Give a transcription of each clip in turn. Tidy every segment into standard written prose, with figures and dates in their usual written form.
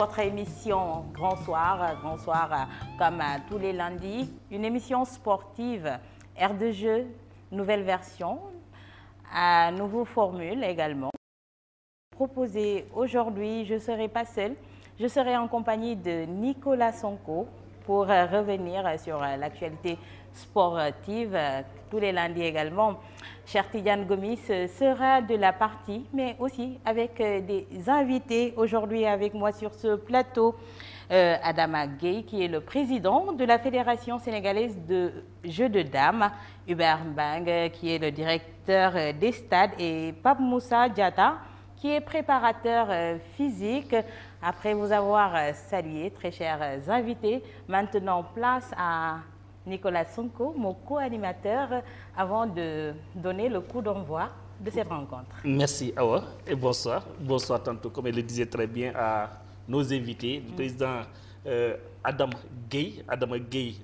votre émission Grand Soir comme tous les lundis, une émission sportive, aire de jeu, nouvelle version, nouveau formule également. Proposé aujourd'hui, je ne serai pas seule, je serai en compagnie de Nicolas Sonko pour revenir sur l'actualité sportive tous les lundis également. Cher Tidiane Gomis sera de la partie, mais aussi avec des invités aujourd'hui avec moi sur ce plateau. Adama Gueye, qui est le président de la Fédération sénégalaise de jeux de dames, Hubert Mbang, qui est le directeur des stades, et Pape Moussa Diatta, qui est préparateur physique. Après vous avoir salué, très chers invités, maintenant place à Nicolas Sonko, mon co-animateur, avant de donner le coup d'envoi de cette rencontre. Merci Awa et bonsoir. Bonsoir tantôt, comme elle le disait très bien à nos invités, le président Adama Gueye, Adama Gueye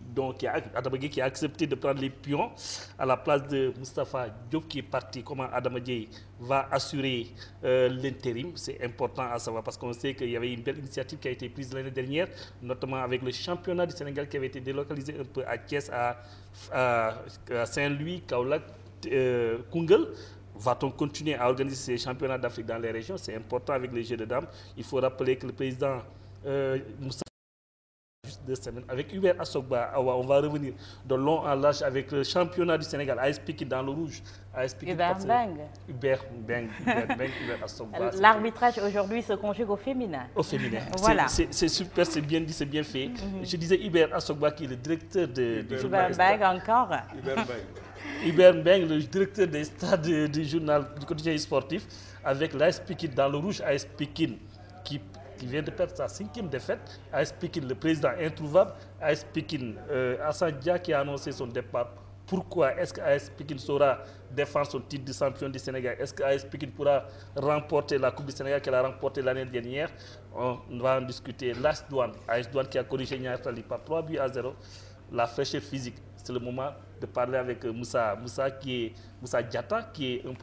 qui a accepté de prendre les pions à la place de Moustapha Diop qui est parti. Comment Adama Gueye va assurer l'intérim, c'est important à savoir parce qu'on sait qu'il y avait une belle initiative qui a été prise l'année dernière, notamment avec le championnat du Sénégal qui avait été délocalisé un peu à Thiès, à Saint-Louis, Kaolack, Koungheul. Va-t-on continuer à organiser ces championnats d'Afrique dans les régions? C'est important avec les Jeux de dames. Il faut rappeler que le président Moussa, juste 2 semaines, avec Hubert Assogba, on va revenir de long en large avec le championnat du Sénégal, AS Pikine dans le rouge. Hubert Mbang. Hubert Assogba. L'arbitrage aujourd'hui se conjugue au féminin. Au féminin. Voilà. C'est super, c'est bien dit, c'est bien fait. Je disais Hubert Assogba qui est le directeur du journal. Hubert Mbang encore. Hubert Mbeng, le directeur des stades du journal du quotidien sportif, avec l'AS Pikine dans le rouge, AS Pikine qui vient de perdre sa 5e défaite, AS Pikine, le président introuvable, AS Pikine, Hassan Dia qui a annoncé son départ. Pourquoi est-ce que AS Pikine saura défendre son titre de champion du Sénégal? Est-ce que AS Pikine pourra remporter la Coupe du Sénégal qu'elle a remportée l'année dernière? On va en discuter. L'AS Douane qui a corrigé Niartali par 3-0, la fraîcheur physique. C'est le moment de parler avec Moussa Diatta, qui est un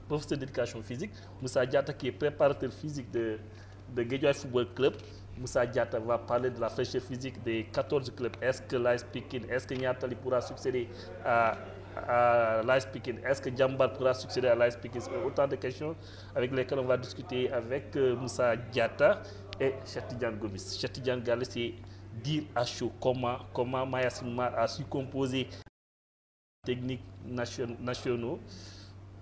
professeur d'éducation physique. Moussa Diatta, qui est préparateur physique de Guédiawaye Football Club. Moussa Diatta va parler de la fraîcheur physique des 14 clubs. Est-ce que l'AS Pikine, est-ce que Niartali pourra succéder à l'AS Pikine? Est-ce que Djambar pourra succéder à l'AS Pikine? C'est autant de questions avec lesquelles on va discuter avec Moussa Diatta et Cheikh Tidiane Gomis. Cheikh Tidiane Gallé, c'est dire à chaud comment Maya Simar a su composer techniques nationaux.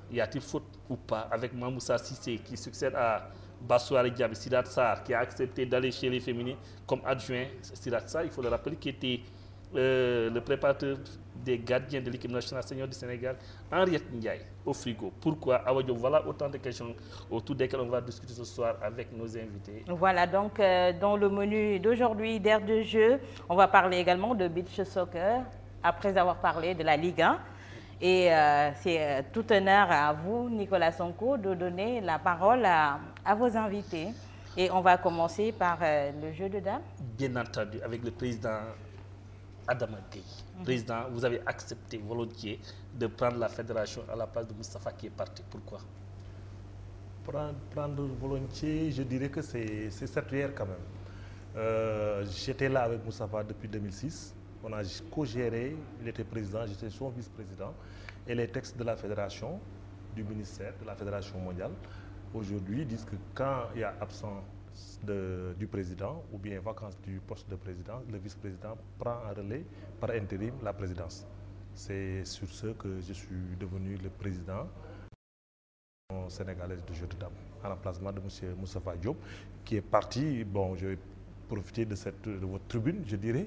Y a-t-il faute ou pas avec Mamoussa Sissé qui succède à Bassouari Diaby, Sidat Sarr qui a accepté d'aller chez les féminines comme adjoint. Sidat Sarr, il faut le rappeler, qui était le préparateur des gardiens de l'équipe nationale senior du Sénégal, Henriette Ndiaye, au frigo. Pourquoi Awadjo? Voilà autant de questions autour desquelles on va discuter ce soir avec nos invités. Voilà, donc dans le menu d'aujourd'hui d'air de jeu, on va parler également de beach soccer, après avoir parlé de la Ligue 1. Et c'est tout honneur à vous, Nicolas Sonko, de donner la parole à vos invités. Et on va commencer par le jeu de dames. Bien entendu, avec le président Adama Gueye. Président, vous avez accepté volontiers de prendre la fédération à la place de Moustapha qui est parti. Pourquoi? Prendre volontiers, je dirais que c'est certain quand même. J'étais là avec Moustapha depuis 2006. On a co-géré, il était président, j'étais son vice-président. Et les textes de la fédération, du ministère, de la fédération mondiale, aujourd'hui disent que quand il y a absence du président ou bien vacance du poste de président, le vice-président prend en relais par intérim la présidence. C'est sur ce que je suis devenu le président sénégalaise de jeux de dames, à l'emplacement de M. Moustapha Diop, qui est parti. Bon, je vais profiter de votre tribune, je dirais,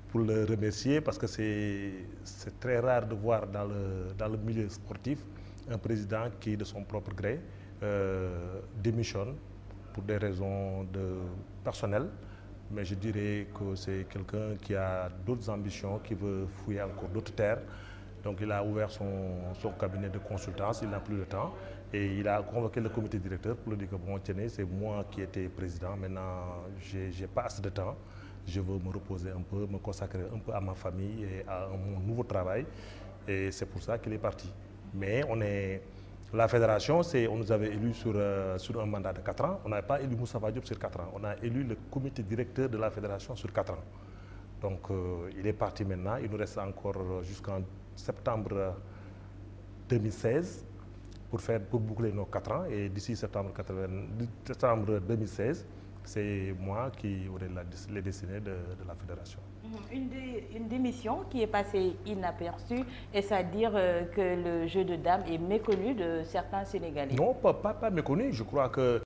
pour le remercier parce que c'est très rare de voir dans le milieu sportif un président qui, de son propre gré, démissionne pour des raisons personnelles. Mais je dirais que c'est quelqu'un qui a d'autres ambitions, qui veut fouiller encore d'autres terres. Donc il a ouvert son cabinet de consultance, il n'a plus de temps. Et il a convoqué le comité directeur pour lui dire que bon, tenez, c'est moi qui étais président, maintenant je n'ai pas assez de temps. Je veux me reposer un peu, me consacrer un peu à ma famille et à mon nouveau travail. Et c'est pour ça qu'il est parti. Mais on est La fédération, on nous avait élus sur un mandat de 4 ans. On n'avait pas élu Moustapha Diop sur 4 ans. On a élu le comité directeur de la fédération sur 4 ans. Donc il est parti maintenant. Il nous reste encore jusqu'en septembre 2016 pour boucler nos 4 ans. Et d'ici septembre 2016, c'est moi qui aurai les destinées de la fédération. Une démission qui est passée inaperçue, est-ce à dire que le jeu de dames est méconnu de certains Sénégalais? Non, pas méconnu. Je crois que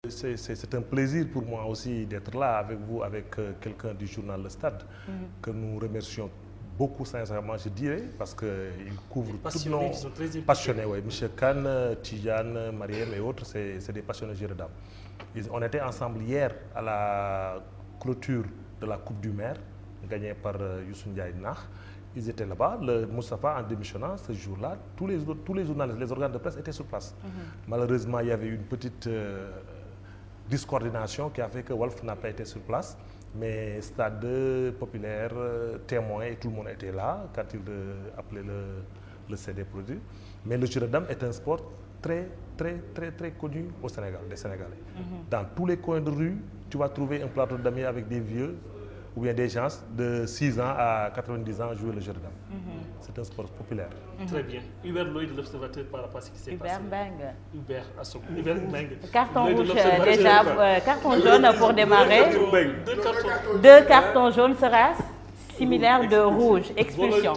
c'est un plaisir pour moi aussi d'être là avec vous, avec quelqu'un du journal Le Stade, que nous remercions beaucoup sincèrement, je dirais, parce qu'il couvre tous nos passionnés. Ouais. Michel Kane, Tidiane, Mariem et autres, c'est des passionnés de jeu de dames. On était ensemble hier à la clôture de la Coupe du Maire, gagnée par Youssou Ndiaye Nah. Ils étaient là-bas. Le Moustapha, en démissionnant ce jour-là, tous les journalistes, les organes de presse étaient sur place. Malheureusement, il y avait une petite discoordination qui a fait que Wolf n'a pas été sur place. Mais Stade Populaire, Témoin, et tout le monde était là quand il appelait le CD produit. Mais le jeu de dames est un sport très connu au Sénégal, des Sénégalais. Dans tous les coins de rue, tu vas trouver un plateau d'amis avec des vieux ou bien des gens de 6 ans à 90 ans jouer le jeu de dames. C'est un sport populaire. Très bien. Hubert Loï de l'Observateur par rapport à ce qui s'est passé. Hubert Assog. Hubert Mbengue. Carton rouge déjà, carton jaune pour démarrer. 2 cartons jaunes sera similaire de rouge, expulsion.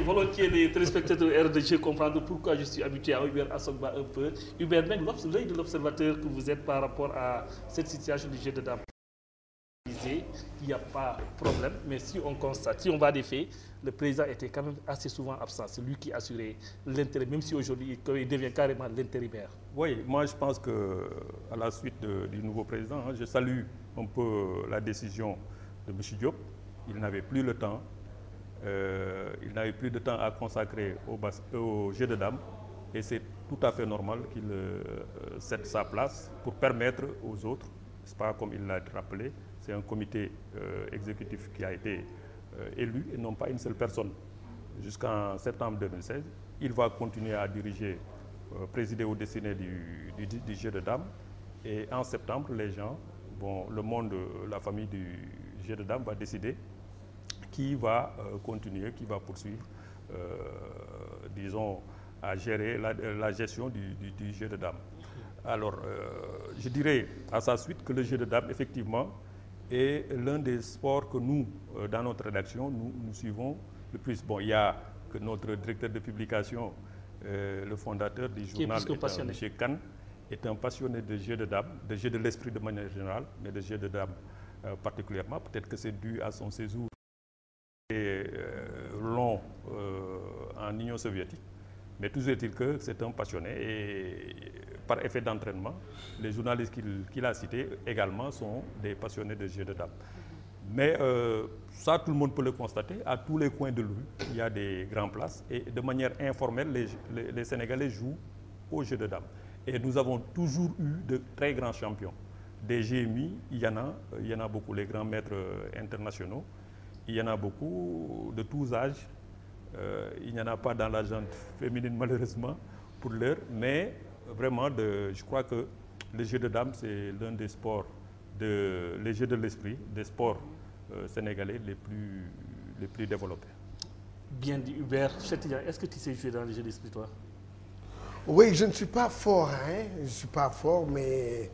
Volontiers les téléspectateurs RDG comprendre pourquoi je suis habitué à Hubert Assogba un peu. Hubert Mbengue, l'œil de l'Observateur que vous êtes par rapport à cette situation du jeu de dames. Il n'y a pas de problème, mais si on constate, si on va des faits, le président était quand même assez souvent absent. C'est lui qui assurait l'intérêt, même si aujourd'hui il devient carrément l'intérimaire. Oui, moi je pense que à la suite du nouveau président, je salue un peu la décision de M. Diop. Il n'avait plus le temps, à consacrer au jeu de dames, et c'est tout à fait normal qu'il cède sa place pour permettre aux autres. C'est pas comme il l'a rappelé, c'est un comité exécutif qui a été élu et non pas une seule personne. Jusqu'en septembre 2016, il va continuer à diriger, présider aux destinées du jeu de dames. Et en septembre, les gens, le monde, la famille du jeu de dames va décider qui va continuer, qui va poursuivre, disons, à gérer la gestion du jeu de dames. Alors, je dirais à sa suite que le jeu de dames, effectivement, est l'un des sports que nous, dans notre rédaction, nous suivons le plus. Bon, il y a que notre directeur de publication, le fondateur du journal, M. Kane, est un passionné de jeu de dames, de jeu de l'esprit de manière générale, mais de jeu de dames particulièrement. Peut-être que c'est dû à son séjour long en Union soviétique. Mais toujours est-il que c'est un passionné et par effet d'entraînement, les journalistes qu'il a cités également sont des passionnés de jeux de dames. Mais ça, tout le monde peut le constater. À tous les coins de rue, il y a des grandes places et de manière informelle, les Sénégalais jouent au jeu de dames. Et nous avons toujours eu de très grands champions. Des GMI, il y en a beaucoup, les grands maîtres internationaux. Il y en a beaucoup de tous âges. Il n'y en a pas dans la gente féminine malheureusement pour l'heure, mais vraiment, je crois que le jeu de dames, c'est l'un des sports, les jeux de l'esprit, des sports sénégalais les plus développés. Bien dit Hubert. Chetiya, est-ce que tu sais jouer dans les jeux d'esprit, toi? Oui, je ne suis pas fort, je ne suis pas fort, mais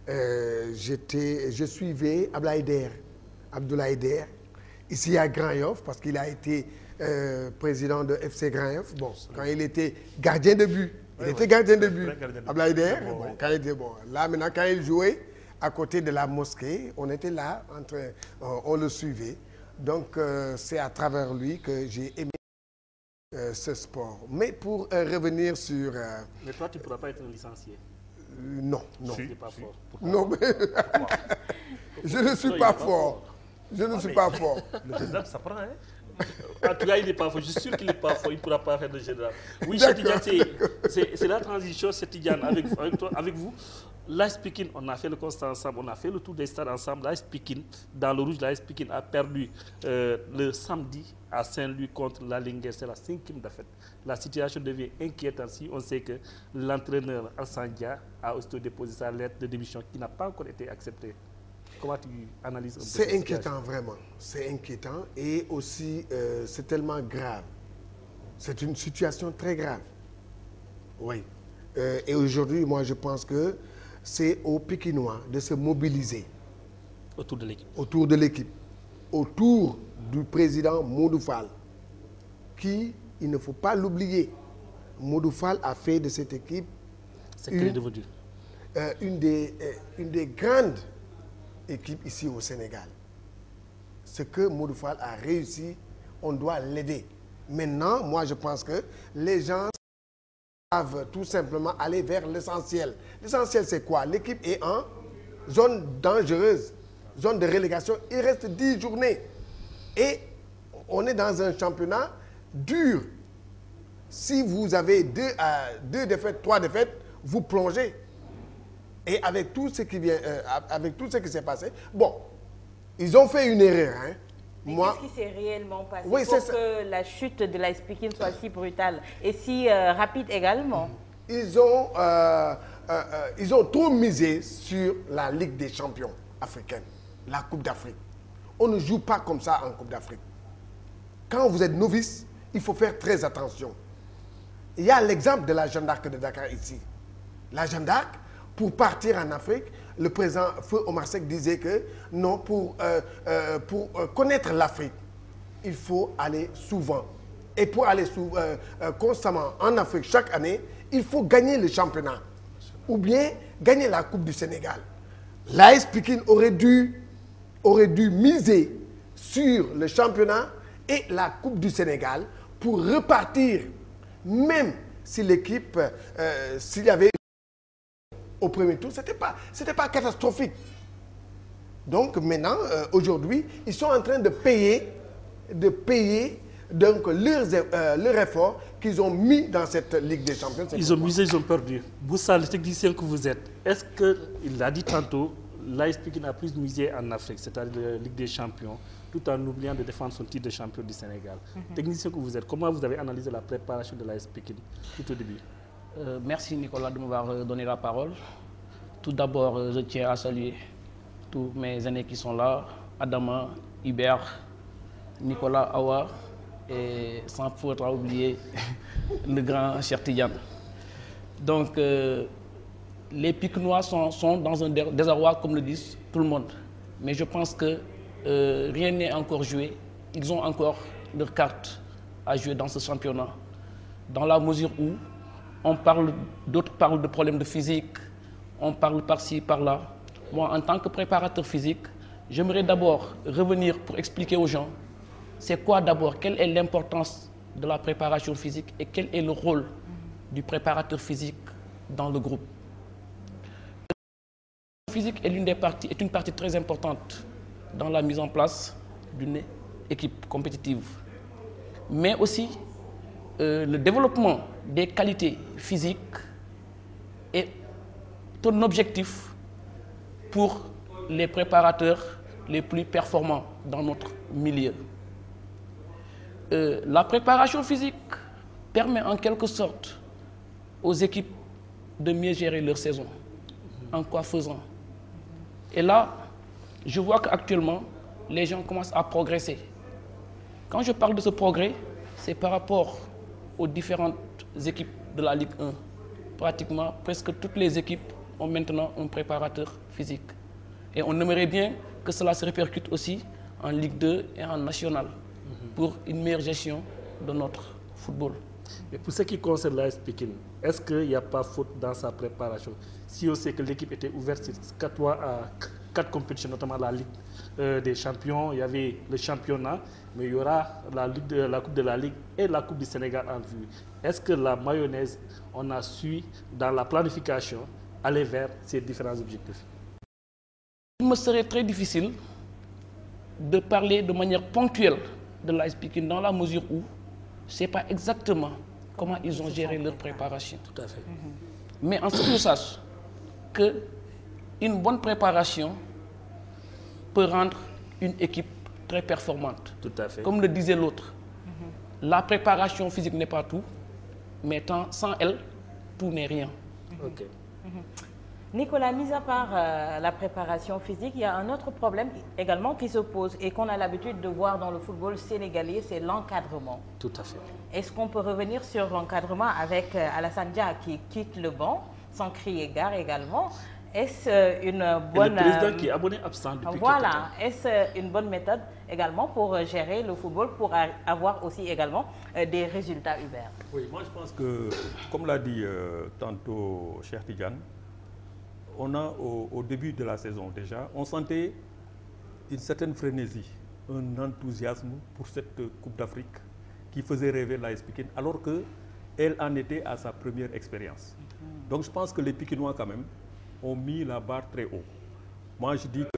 je suivais Abdoulaye Der, ici à Grand-Yoff, parce qu'il a été président de FC Grand-Yoff, quand il était gardien de but. Il était gardien de but. Abdoulaye Der, quand il était là, maintenant, quand il jouait à côté de la mosquée, on était là, on le suivait. Donc, c'est à travers lui que j'ai aimé ce sport. Mais pour revenir sur... Mais toi, tu ne pourras pas être un licencié. Non. Tu n'es pas fort. Non, mais... je ne suis pas fort. Je ne suis pas fort. Le jeu de dames, ça prend, hein? En tout cas, il n'est pas faux. Je suis sûr qu'il n'est pas faux. Il ne pourra pas faire de général. Oui, Cheikh Tidiane, c'est la transition, Cheikh Tidiane, avec vous. L'AS Pikine, on a fait le constat ensemble, on a fait le tour des stades ensemble. L'AS Pikine, dans le rouge, l'AS Pikine a perdu le samedi à Saint-Louis contre la Linguère. C'est la 5e défaite. La situation devient inquiétante si on sait que l'entraîneur Alassane Dia a aussi déposé sa lettre de démission qui n'a pas encore été acceptée. Comment tu analyses un peu C'est inquiétant, vraiment. C'est inquiétant et aussi c'est tellement grave. C'est une situation très grave. Oui. Et aujourd'hui, moi, je pense que c'est aux Pikinois de se mobiliser. Autour de l'équipe. Autour de l'équipe. Autour du président Modou Fall, qui, il ne faut pas l'oublier, Modou Fall a fait de cette équipe une des grandes équipes ici au Sénégal. Ce que Modou Fall a réussi, on doit l'aider. Maintenant, moi, je pense que les gens doivent tout simplement aller vers l'essentiel. L'essentiel, c'est quoi? L'équipe est en zone dangereuse, zone de relégation. Il reste 10 journées. Et on est dans un championnat dur. Si vous avez deux défaites, 3 défaites, vous plongez. Et avec tout ce qui vient, avec tout ce qui s'est passé, bon, ils ont fait une erreur. Hein. Mais qu'est-ce qui s'est réellement passé oui, pour que la chute de l'AS Pikine soit si brutale et si rapide également? Ils ont trop misé sur la Ligue des champions africaine, la Coupe d'Afrique. On ne joue pas comme ça en Coupe d'Afrique. Quand vous êtes novice, il faut faire très attention. Il y a l'exemple de la Jeanne d'Arc de Dakar ici. La Jeanne d'Arc, pour partir en Afrique, le président Feu Omar Seck disait que non, pour connaître l'Afrique, il faut aller souvent. Et pour aller constamment en Afrique chaque année, il faut gagner le championnat. Ou bien gagner la Coupe du Sénégal. L'AS Pikine aurait dû miser sur le championnat et la Coupe du Sénégal pour repartir, même si l'équipe, s'il y avait au premier tour, c'était pas catastrophique. Donc maintenant, aujourd'hui, ils sont en train de payer donc leur effort qu'ils ont mis dans cette Ligue des Champions. Ils ont misé, ils ont perdu. Boussa, le technicien que vous êtes, est-ce qu'il l'a dit tantôt, l'AS Pikine a plus misé en Afrique, c'est-à-dire la Ligue des Champions, tout en oubliant de défendre son titre de champion du Sénégal. Technicien que vous êtes, comment vous avez analysé la préparation de l'AS Pikine tout au début? Merci Nicolas de m'avoir donné la parole. Tout d'abord, je tiens à saluer tous mes aînés qui sont là, Adama, Hubert, Nicolas, Awa, et sans faudra oublier le grand Cheikh Tidiane. Donc, les Pikinois sont dans un désarroi, comme le dit tout le monde. Mais je pense que rien n'est encore joué. Ils ont encore leurs cartes à jouer dans ce championnat. Dans la mesure où d'autres parlent de problèmes de physique, on parle par-ci, par-là. Moi, en tant que préparateur physique, j'aimerais d'abord revenir pour expliquer aux gens c'est quoi d'abord, quelle est l'importance de la préparation physique et quel est le rôle du préparateur physique dans le groupe. La physique est une partie très importante dans la mise en place d'une équipe compétitive. Mais aussi, le développement des qualités physiques est un objectif pour les préparateurs les plus performants dans notre milieu. La préparation physique permet en quelque sorte aux équipes de mieux gérer leur saison. En quoi faisant? Et là, je vois qu'actuellement, les gens commencent à progresser. Quand je parle de ce progrès, c'est par rapport aux différentes équipes de la Ligue 1. Pratiquement, presque toutes les équipes ont maintenant un préparateur physique. Et on aimerait bien que cela se répercute aussi en Ligue 2 et en National pour une meilleure gestion de notre football. Et pour ce qui concerne l'AS Pikine, est-ce qu'il n'y a pas faute dans sa préparation? Si on sait que l'équipe était ouverte sur 4 compétitions, notamment la Ligue des Champions, il y avait le championnat, mais il y aura la Coupe de la Ligue et la Coupe du Sénégal en vue. Est-ce que la mayonnaise, on a su, dans la planification, aller vers ces différents objectifs? Il me serait très difficile de parler de manière ponctuelle de l'AS Pikine dans la mesure où c'est pas exactement comment ils ont géré leur préparation. Tout à fait. Mais en ce que je sache que une bonne préparation peut rendre une équipe très performante. Tout à fait. Comme le disait l'autre, la préparation physique n'est pas tout, mais sans elle, tout n'est rien. Ok. Nicolas, mis à part la préparation physique, il y a un autre problème également qui se pose et qu'on a l'habitude de voir dans le football sénégalais, c'est l'encadrement. Tout à fait. Est-ce qu'on peut revenir sur l'encadrement avec Alassane Dia qui quitte le banc, sans crier gare également? Est-ce une bonne... Et le président qui est abonné absent depuis voilà. Est-ce une bonne méthode également pour gérer le football, pour avoir aussi également des résultats Hubert? Oui, moi je pense que, comme l'a dit tantôt Cheikh Tidiane, on a au début de la saison déjà, on sentait une certaine frénésie, un enthousiasme pour cette Coupe d'Afrique qui faisait rêver l'AS Pikine, alors qu'elle en était à sa première expérience. Donc je pense que les Pikinois quand même ont mis la barre très haut. Moi je dis que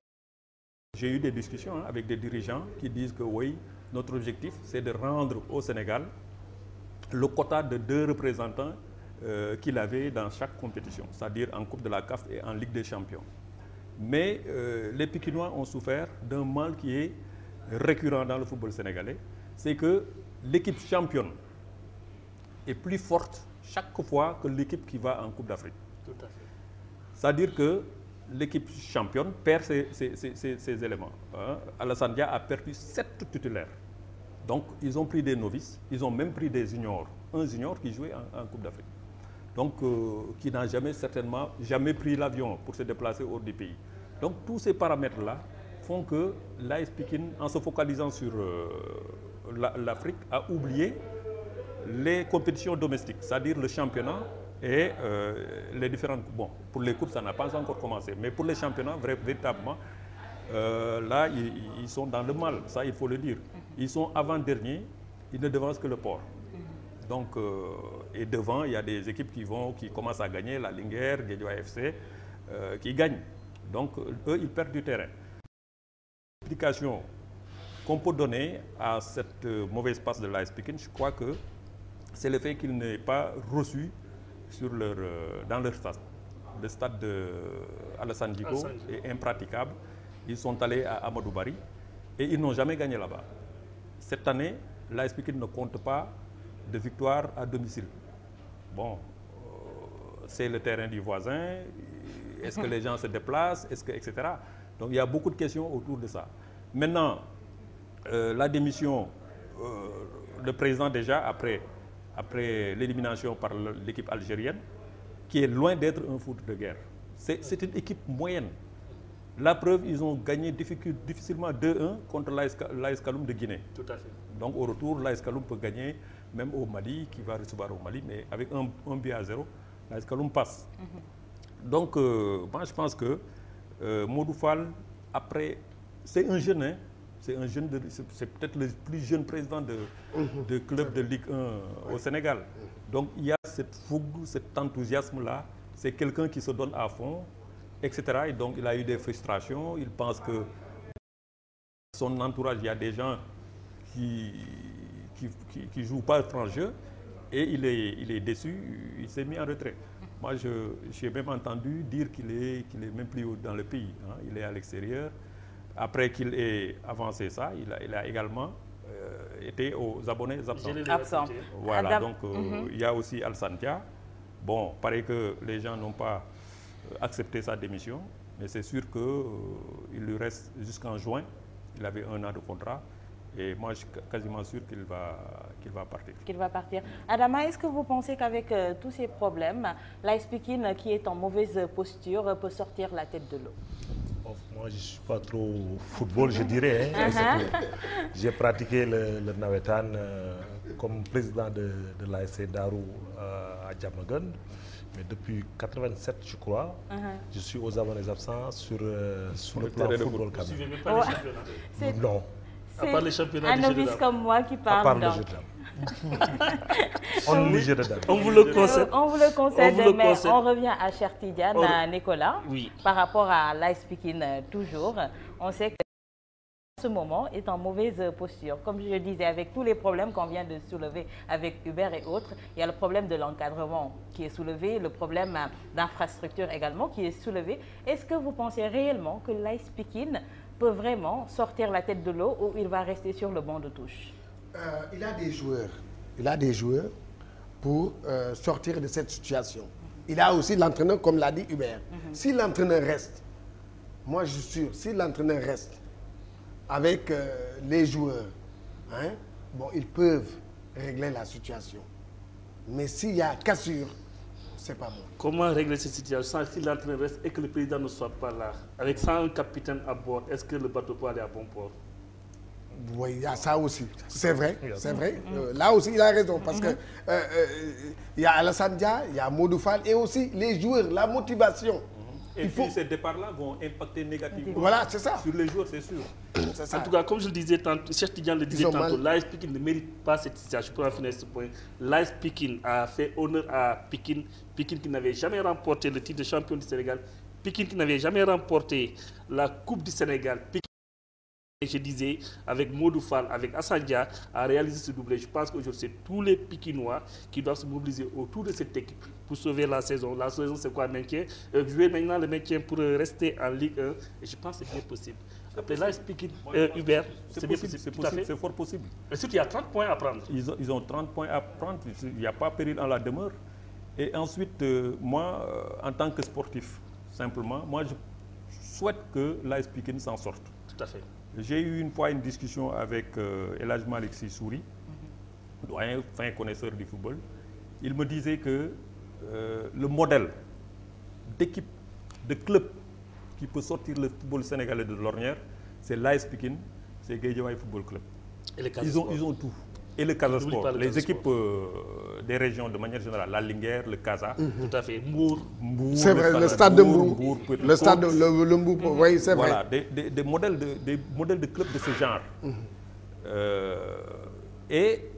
j'ai eu des discussions avec des dirigeants qui disent que oui, notre objectif c'est de rendre au Sénégal le quota de 2 représentants qu'il avait dans chaque compétition, c'est-à-dire en Coupe de la CAF et en Ligue des Champions. Mais les Pikinois ont souffert d'un mal qui est récurrent dans le football sénégalais, c'est que l'équipe championne est plus forte chaque fois que l'équipe qui va en Coupe d'Afrique. Tout à fait. C'est-à-dire que l'équipe championne perd ses éléments. Alassane Dia a perdu 7 titulaires. Donc ils ont pris des novices, ils ont même pris des juniors. Un junior qui jouait en Coupe d'Afrique. Donc qui n'a certainement jamais pris l'avion pour se déplacer hors du pays. Donc tous ces paramètres-là font que l'AS Pikine, en se focalisant sur l'Afrique, a oublié les compétitions domestiques, c'est-à-dire le championnat et les différentes... Bon, pour les coupes, ça n'a pas encore commencé, mais pour les championnats, véritablement, là, ils sont dans le mal, ça, il faut le dire. Ils sont avant-derniers, ils ne devancent que le port. Donc, et devant, il y a des équipes qui commencent à gagner, la Linguère, Guédiawaye FC, qui gagnent. Donc, eux, ils perdent du terrain. L'explication qu'on peut donner à cette mauvaise passe de l'AS Pikine, je crois que c'est le fait qu'ils n'aient pas reçu dans leur stade. Le stade de Alassane Djigo est impraticable. Ils sont allés à Amadou Barry et ils n'ont jamais gagné là-bas. Cette année, l'AS Pikine ne compte pas de victoire à domicile. Bon, c'est le terrain du voisin. Est-ce que les gens se déplacent, etc. Donc il y a beaucoup de questions autour de ça. Maintenant, la démission, le président déjà, après l'élimination par l'équipe algérienne, qui est loin d'être un foot de guerre. C'est une équipe moyenne. La preuve, ils ont gagné difficilement 2-1 contre l'AS Kaloum de Guinée. Tout à fait. Donc au retour, l'AS Kaloum peut gagner même au Mali, qui va recevoir au Mali, mais avec un but à 0, l'AS Kaloum passe. Donc moi je pense que Modou Fall, après, c'est un jeune, c'est peut-être le plus jeune président de club de Ligue 1 au Sénégal. Donc il y a cette fougue, cet enthousiasme-là, c'est quelqu'un qui se donne à fond, etc. Et donc il a eu des frustrations, il pense que son entourage, il y a des gens qui jouent pas franc jeu, et il est déçu, il s'est mis en retrait. Moi, j'ai même entendu dire qu'il est même plus dans le pays, hein. Il est à l'extérieur. Après qu'il ait avancé ça, il a également été aux abonnés absents. Voilà, donc il y a aussi Alassane Dia. Bon, pareil que les gens n'ont pas accepté sa démission, mais c'est sûr qu'il lui reste jusqu'en juin. Il avait 1 an de contrat. Et moi, je suis quasiment sûr qu'il va partir. Qu'il va partir. Adama, est-ce que vous pensez qu'avec tous ces problèmes, l'AS Pikine, qui est en mauvaise posture, peut sortir la tête de l'eau? Moi, je ne suis pas trop football, je dirais. Hein, j'ai pratiqué le Nawetan comme président de l'ASC Darou à Diamaguène. Mais depuis 1987, je crois, je suis aux abonnés absents sur le plan football. Vous ne suivez même pas les championnats? Non. À part les championnats un novice comme moi qui parle. À part le jeu de dame. On vous le concède. On vous le concède, mais on revient à Cheikh Tidiane, à Nicolas. Oui. Par rapport à l'AS Pikine toujours, on sait que ce moment est en mauvaise posture. Comme je disais, avec tous les problèmes qu'on vient de soulever avec Hubert et autres, il y a le problème de l'encadrement qui est soulevé, le problème d'infrastructure également qui est soulevé. Est-ce que vous pensez réellement que l'AS Pikine peut vraiment sortir la tête de l'eau ou il va rester sur le banc de touche? Il a des joueurs. Il a des joueurs pour sortir de cette situation. Il a aussi l'entraîneur, comme l'a dit Hubert. Si l'entraîneur reste, moi je suis sûr, si l'entraîneur reste avec les joueurs, hein, bon, ils peuvent régler la situation. Mais s'il y a cassure, c'est pas bon. Comment régler cette situation si l'entraîneur reste et que le président ne soit pas là? Avec 101 capitaines à bord, est-ce que le bateau peut aller à bon port? Oui, il y a ça aussi. C'est vrai, c'est vrai. Là aussi, il a raison parce que il y a Alassane Dia, il y a Modou Fall et aussi les joueurs, la motivation. Et puis ces départs-là vont impacter négativement. Voilà, c'est ça. Sur les joueurs, c'est sûr. En tout cas, comme je le disais tantôt, Cheikh Tidiane le disait tantôt, l'AS Pikine ne mérite pas cette situation. Pour en finir ce point, l'AS Pikine a fait honneur à Pikine. Pikine qui n'avait jamais remporté le titre de champion du Sénégal. Pikine qui n'avait jamais remporté la Coupe du Sénégal. Pikine, je disais, avec Modou Fall, avec Assane Dia, a réalisé ce doublé. Je pense qu'aujourd'hui, c'est tous les Pikinois qui doivent se mobiliser autour de cette équipe pour sauver la saison. La saison, c'est quoi? Maintien. Jouer maintenant le maintien pour rester en Ligue 1. Et je pense que c'est bien possible. Après, là, Pikine, Hubert, c'est bien possible. C'est fort possible. Et surtout, il y a 30 points à prendre. Ils ont 30 points à prendre. Il n'y a pas péril en la demeure. Et ensuite, moi, en tant que sportif, simplement, moi, je souhaite que l'AS Pikine s'en sorte. Tout à fait. J'ai eu une fois une discussion avec El Hadj Malick Sy Souris, doyen fin connaisseur du football. Il me disait que le modèle d'équipe, de club qui peut sortir le football sénégalais de l'ornière, c'est l'AS Pikine, c'est Guédiawaye Football Club. Et les ils ont tout. Et le Casa Sport, les équipes des régions de manière générale, la Linguère, le Casa. Tout à fait. Mbour. C'est vrai, le stade de Mbour. Le stade de Mbour, oui, c'est vrai. Voilà, des modèles de clubs de ce genre. Et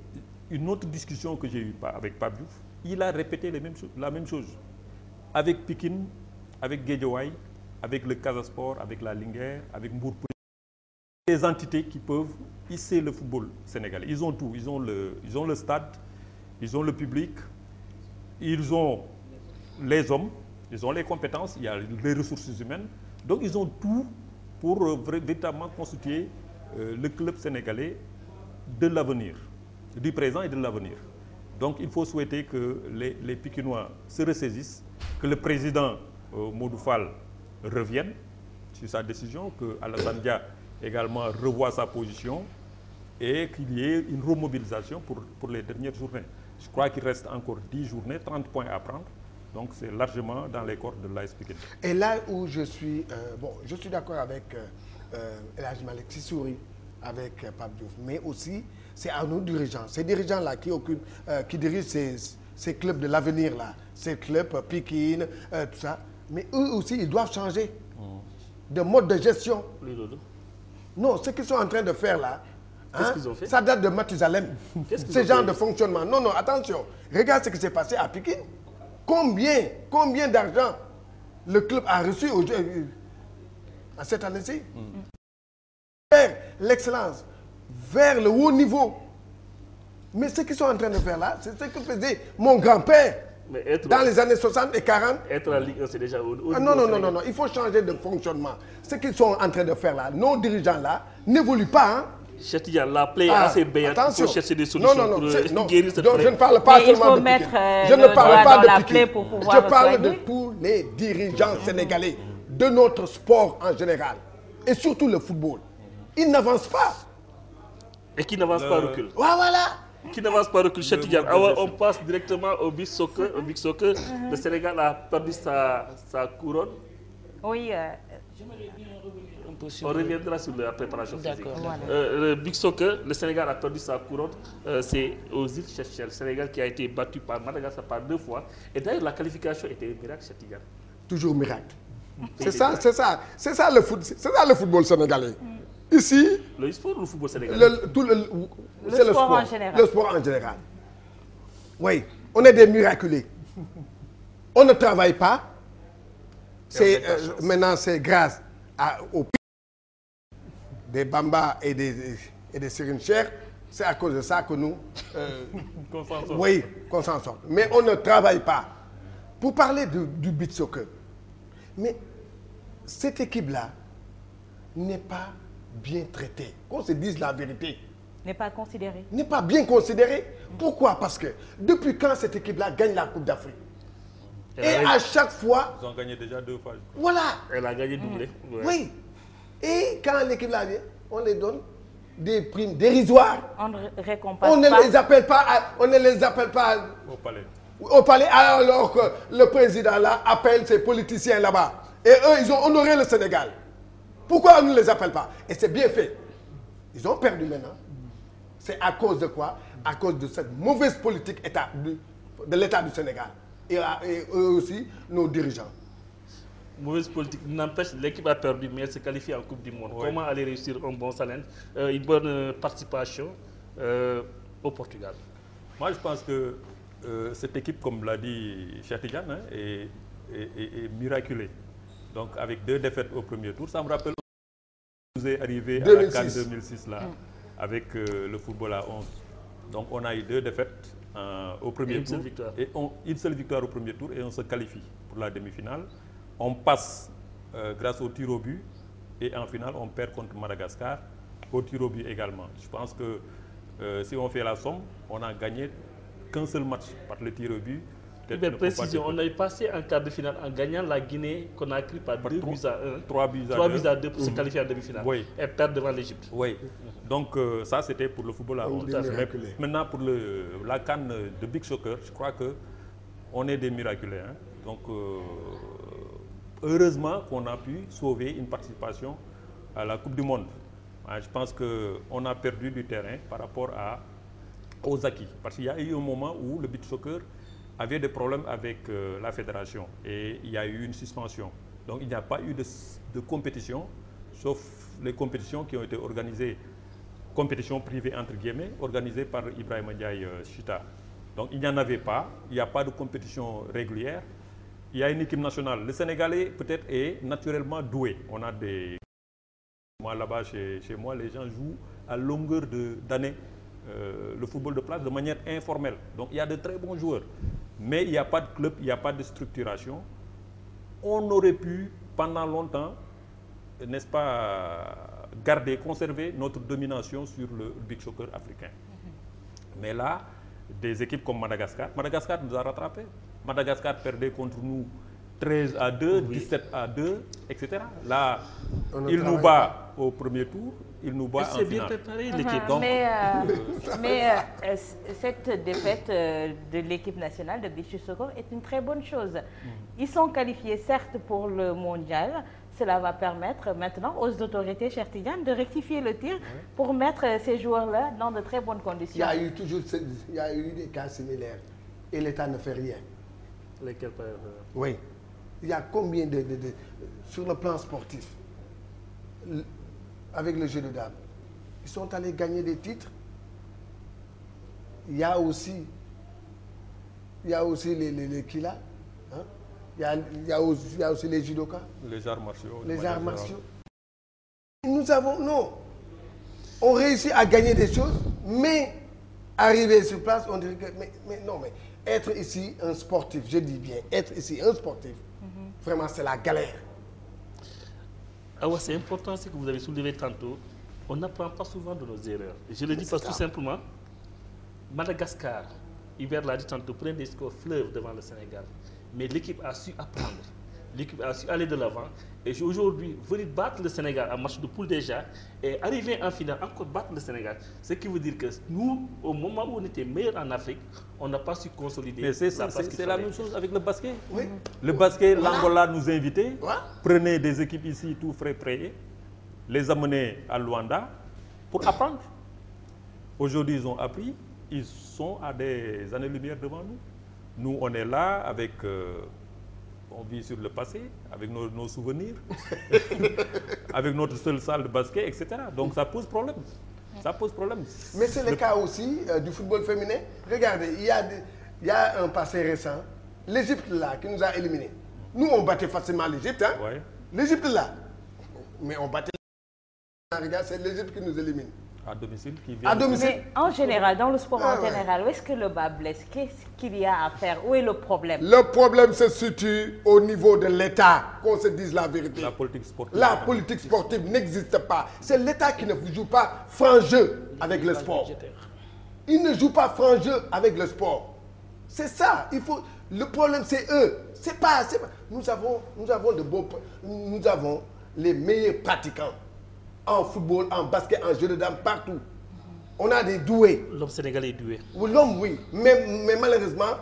une autre discussion que j'ai eue avec Pape Diouf, il a répété la même chose. Avec Pikine, avec Guédiawaye, avec le Casa Sport, avec la Linguère, avec Mbour. Des entités qui peuvent hisser le football sénégalais. Ils ont tout. Ils ont le stade, ils ont le public, ils ont les hommes, ils ont les compétences, il y a les ressources humaines. Donc ils ont tout pour véritablement constituer le club sénégalais de l'avenir, du présent et de l'avenir. Donc il faut souhaiter que les Pikinois se ressaisissent, que le président Modou Fall revienne sur sa décision, que Alassane Dia également revoit sa position et qu'il y ait une remobilisation pour les dernières journées. Je crois qu'il reste encore 10 journées, 30 points à prendre. Donc c'est largement dans les cordes de l'AS Pikine. Et là où je suis, je suis d'accord avec El Hadj Malick Sy Souris, avec Pape Diouf, mais aussi c'est à nos dirigeants, ces dirigeants-là qui dirigent ces clubs de l'avenir-là, ces clubs Pikine, tout ça, mais eux aussi ils doivent changer de mode de gestion. Non, ce qu'ils sont en train de faire là, qu'est-ce qu'ils ont fait? Ça date de Mathusalem. Ce genre de fonctionnement. Non, non, attention. Regarde ce qui s'est passé à Pikine. Combien d'argent le club a reçu à cette année-ci? Vers l'excellence, vers le haut niveau. Mais ce qu'ils sont en train de faire là, c'est ce que faisait mon grand-père dans les années 60 et 40. Être en Ligue 1, c'est déjà au niveau. Non, il faut changer de fonctionnement. Ce qu'ils sont en train de faire là, nos dirigeants là, n'évoluent pas. Hein. Cheikh Tidiane, la plaie est assez béante. Il faut chercher des solutions pour guérir cette plaie. Je ne parle pas seulement de Pikine. Je ne parle pas de Pikine. Je parle de tous les dirigeants sénégalais, de notre sport en général, et surtout le football. Ils n'avancent pas. Et qui n'avance pas recule. Voilà. Qui n'avance pas recul. Cheikh Tidiane, on passe directement au Big Soccer. Au Big Soccer, le Sénégal a perdu sa couronne. Oui. J'aimerais bien revenir un peu sur... On reviendra sur la préparation physique. Voilà. Le Big Soccer, le Sénégal a perdu sa couronne. C'est aux îles Seychelles. Le Sénégal qui a été battu par Madagascar par 2 fois. Et d'ailleurs, la qualification était un miracle, Cheikh Tidiane. Toujours miracle. C'est ça le football sénégalais. Ici, le sport ou le football sénégalais? C'est le sport en général. Le sport en général. Oui, on est des miraculés. On ne travaille pas. Maintenant, c'est grâce au des Bamba et des Serigne Cheikh, c'est à cause de ça que nous... qu'on s'en sorte. Oui, qu'on s'en sorte. Mais on ne travaille pas. Pour parler du beach soccer, mais cette équipe-là n'est pas bien traitée. Qu'on se dise la vérité. N'est pas considérée. N'est pas bien considérée. Pourquoi? Parce que depuis quand cette équipe-là gagne la Coupe d'Afrique? Et à chaque fois... Ils ont gagné déjà 2 fois. Voilà. Elle a gagné doublé. Ouais. Oui. Et quand l'équipe-là vient, on les donne des primes dérisoires. On ne récompense On ne pas. les appelle pas, on ne les appelle pas Au palais. alors que le président là appelle ses politiciens là-bas. Et eux, ils ont honoré le Sénégal. Pourquoi on ne les appelle pas? Et c'est bien fait. Ils ont perdu maintenant. C'est à cause de quoi? À cause de cette mauvaise politique de l'État du Sénégal. Et eux aussi, nos dirigeants. Mauvaise politique n'empêche, l'équipe a perdu, mais elle se qualifie en Coupe du Monde. Ouais. Comment aller réussir un bon challenge, une bonne participation au Portugal? Moi, je pense que cette équipe, comme l'a dit Cheikh Tidiane, hein, est miraculée. Donc, avec 2 défaites au premier tour, ça me rappelle nous est arrivé 2006. à la CAN 2006 là, avec le football à 11. Donc, on a eu 2 défaites au premier tour. Une seule victoire au premier tour et on se qualifie pour la demi-finale. On passe grâce au tir au but et en finale, on perd contre Madagascar au tir au but également. Je pense que si on fait la somme, on n'a gagné qu'un seul match par le tir au but. Une précision, on a passé en quart de finale en gagnant la Guinée qu'on a pris par 2 buts à 1. 3 buts à 2 pour se qualifier en demi-finale. Oui. Et perdre devant l'Égypte. Oui. Donc ça, c'était pour le football à 11. Maintenant, pour la CAN de Big Soccer, je crois qu'on est des miraculés. Hein. Donc, heureusement qu'on a pu sauver une participation à la Coupe du Monde. Je pense qu'on a perdu du terrain par rapport aux acquis. Parce qu'il y a eu un moment où le beach soccer avait des problèmes avec la fédération et il y a eu une suspension. Donc il n'y a pas eu de compétition, sauf les compétitions qui ont été organisées, compétitions privées entre guillemets, organisées par Ibrahima Ndiaye Chita. Donc il n'y en avait pas, il n'y a pas de compétition régulière. Il y a une équipe nationale. Le Sénégalais peut-être est naturellement doué. On a des... Moi là-bas, chez moi, les gens jouent à longueur d'année le football de place de manière informelle. Donc il y a de très bons joueurs. Mais il n'y a pas de club, il n'y a pas de structuration. On aurait pu, pendant longtemps, n'est-ce pas, conserver notre domination sur le big soccer africain. Mais là, des équipes comme Madagascar nous a rattrapés. Madagascar perdait contre nous 13 à 2, 17 à 2, etc. Là, il nous bat au premier tour, il nous bat en finale. C'est bien préparé l'équipe. Mais cette défaite de l'équipe nationale de beach soccer est une très bonne chose. Ils sont qualifiés certes pour le mondial. Cela va permettre maintenant aux autorités chertidianes de rectifier le tir pour mettre ces joueurs-là dans de très bonnes conditions. Il y a eu des cas similaires et l'État ne fait rien. Lesquels Oui. Il y a combien sur le plan sportif, avec le jeu de dames, ils sont allés gagner des titres. Il y a aussi les Kila, hein? il y a aussi les judokas. Les arts martiaux. Les arts martiaux. On réussit à gagner des choses, mais arriver sur place, on dirait que, mais être ici un sportif, je dis bien, être ici un sportif, vraiment c'est la galère. Ah ouais, c'est important ce que vous avez soulevé tantôt. On n'apprend pas souvent de nos erreurs. Je le dis parce que tout simplement, Madagascar, Hubert l'a dit tantôt, prenait des scores fleuves devant le Sénégal. Mais l'équipe a su apprendre. L'équipe a su aller de l'avant. Et aujourd'hui, venir battre le Sénégal en match de poule déjà et arriver en finale, encore battre le Sénégal. Ce qui veut dire que nous, au moment où on était meilleurs en Afrique, on n'a pas su consolider. Mais c'est la même chose avec le basket. Oui. Le basket, l'Angola nous invitait, prenez des équipes ici, tout frais prêts, les amener à Luanda pour apprendre. Aujourd'hui, ils ont appris, ils sont à des années-lumière devant nous. Nous, on est là avec... on vit sur le passé, avec nos souvenirs, avec notre seule salle de basket, etc. Donc ça pose problème. Ça pose problème. Mais c'est le cas aussi du football féminin. Regardez, il y a un passé récent. L'Égypte là, qui nous a éliminés. Nous, on battait facilement l'Égypte. Hein? Ouais. L'Égypte là. Mais on battait regarde, c'est l'Égypte qui nous élimine. À domicile, qui vient À domicile. Mais en général, dans le sport Ah en ouais. général, où est-ce que le bas blesse? Qu'est-ce qu'il y a à faire? Où est le problème? Le problème se situe au niveau de l'État, qu'on se dise la vérité. La politique sportive. La politique sportive n'existe pas. C'est l'État qui ne joue pas franc jeu avec le sport. Il ne joue pas franc jeu avec le sport. C'est ça. Il faut. Le problème, c'est eux. C'est pas. Nous avons les meilleurs pratiquants en football, en basket, en jeu de dames, partout. On a des doués. L'homme sénégalais est doué. L'homme, oui. Mais malheureusement,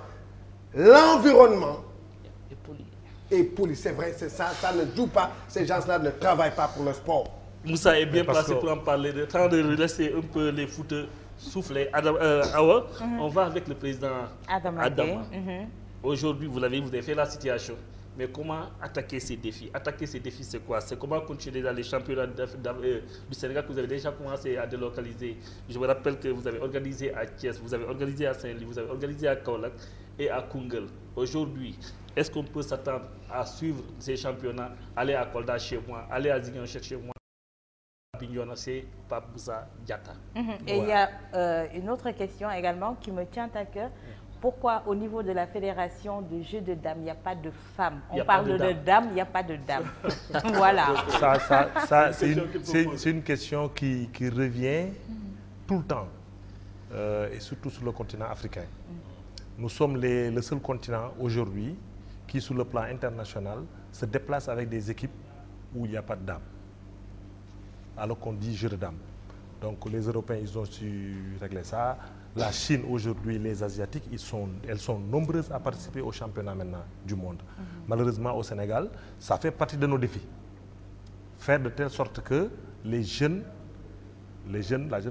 l'environnement est poli. C'est vrai, c'est ça. Ça ne joue pas. Ces gens-là ne travaillent pas pour le sport. Moussa est bien Parce placé que- pour en parler. Le temps de laisser un peu les footeux souffler. Awa, on va avec le président Adama Adama. Gueye. Aujourd'hui, vous avez fait la situation. Mais comment attaquer ces défis? Attaquer ces défis, c'est quoi? C'est comment continuer dans les championnats du Sénégal que vous avez déjà commencé à délocaliser. Je me rappelle que vous avez organisé à Thiès, vous avez organisé à Saint-Louis, vous avez organisé à Kaolack et à Koungheul. Aujourd'hui, est-ce qu'on peut s'attendre à suivre ces championnats, aller à Kolda chez moi, aller à Ziguinchor chez moi? Bignona, c'est Pape Moussa Diatta. Et il y a une autre question également qui me tient à cœur. Pourquoi au niveau de la fédération de jeux de dames, il n'y a pas de femmes? Il y On a pas parle de de dames, il n'y a pas de dames. Voilà. Ça, c'est une question qui revient tout le temps, et surtout sur le continent africain. Nous sommes le seul continent aujourd'hui qui, sur le plan international, se déplace avec des équipes où il n'y a pas de dames, alors qu'on dit jeu de dames. Donc les Européens, ils ont su régler ça. La Chine aujourd'hui, les Asiatiques, elles sont nombreuses à participer au championnat maintenant du monde. Malheureusement au Sénégal, ça fait partie de nos défis. Faire de telle sorte que la jeune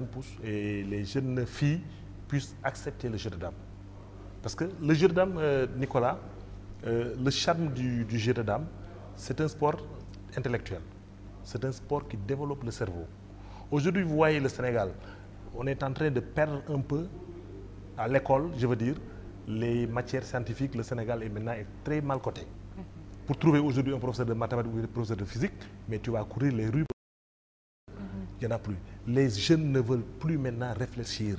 pousse et les jeunes filles puissent accepter le jeu de dames. Parce que le jeu de dames, Nicolas, le charme du jeu de dames, c'est un sport intellectuel. C'est un sport qui développe le cerveau. Aujourd'hui, vous voyez le Sénégal, on est en train de perdre un peu à l'école, je veux dire, les matières scientifiques. Le Sénégal est maintenant très mal coté. Pour trouver aujourd'hui un professeur de mathématiques ou un professeur de physique, mais tu vas courir les rues, il n'y en a plus. Les jeunes ne veulent plus maintenant réfléchir.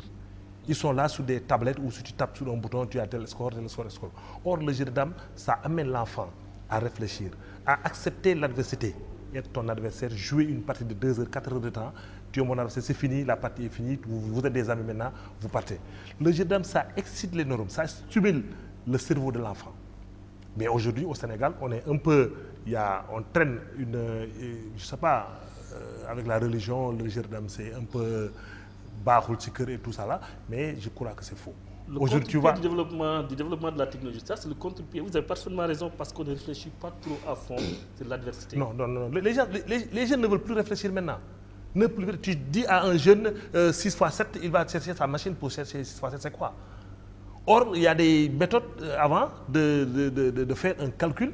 Ils sont là sur des tablettes où si tu tapes sur un bouton, tu as tel score, tel score, tel score. Or, le jeu de dames, ça amène l'enfant à réfléchir, à accepter l'adversité. Être ton adversaire, jouer une partie de 2 heures, 4 heures de temps, tu es mon adversaire, c'est fini, la partie est finie, vous êtes des amis maintenant, vous partez. Le jeu de dames, ça excite les neurones, ça stimule le cerveau de l'enfant. Mais aujourd'hui, au Sénégal, on est un peu, on traîne je sais pas, avec la religion, le jeu de dames, c'est un peu baaxul ci kër et tout ça là, mais je crois que c'est faux. Aujourd'hui, tu vois, du développement de la technologie, ça c'est le contre-pied. Vous avez parfaitement raison parce qu'on ne réfléchit pas trop à fond sur l'adversité. Non. Les jeunes ne veulent plus réfléchir maintenant. Tu dis à un jeune 6 x 7, il va chercher sa machine pour chercher 6 x 7, c'est quoi? Or, il y a des méthodes avant de faire un calcul.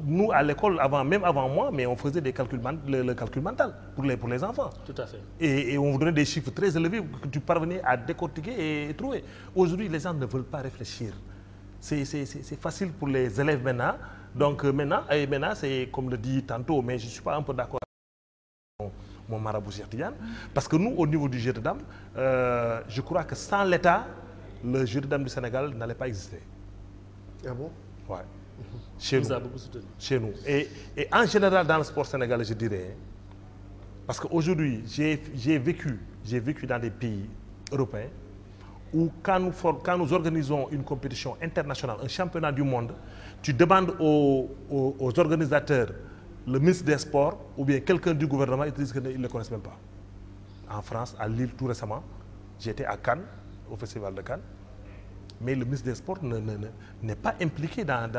Nous, à l'école, même avant moi, mais on faisait le calcul mental pour les enfants. Tout à fait. Et on vous donnait des chiffres très élevés que tu parvenais à décortiquer et trouver. Aujourd'hui, les gens ne veulent pas réfléchir. C'est facile pour les élèves maintenant. Donc maintenant, c'est comme le dit tantôt, mais je ne suis pas un peu d'accord avec mon marabout Cheikh Tidiane. Parce que nous, au niveau du jeu de dames, je crois que sans l'État, le jeu de dames du Sénégal n'allait pas exister. Ah bon? Ouais. Chez Vous nous. avez beaucoup soutenu. Chez nous. Et en général, dans le sport sénégalais, je dirais, parce qu'aujourd'hui, j'ai vécu dans des pays européens où quand nous organisons une compétition internationale, un championnat du monde, tu demandes aux organisateurs, le ministre des Sports ou bien quelqu'un du gouvernement, ils te disent qu'ils ne le connaissent même pas. En France, à Lille, tout récemment, j'étais à Cannes, au Festival de Cannes, mais le ministre des Sports n'est pas impliqué dans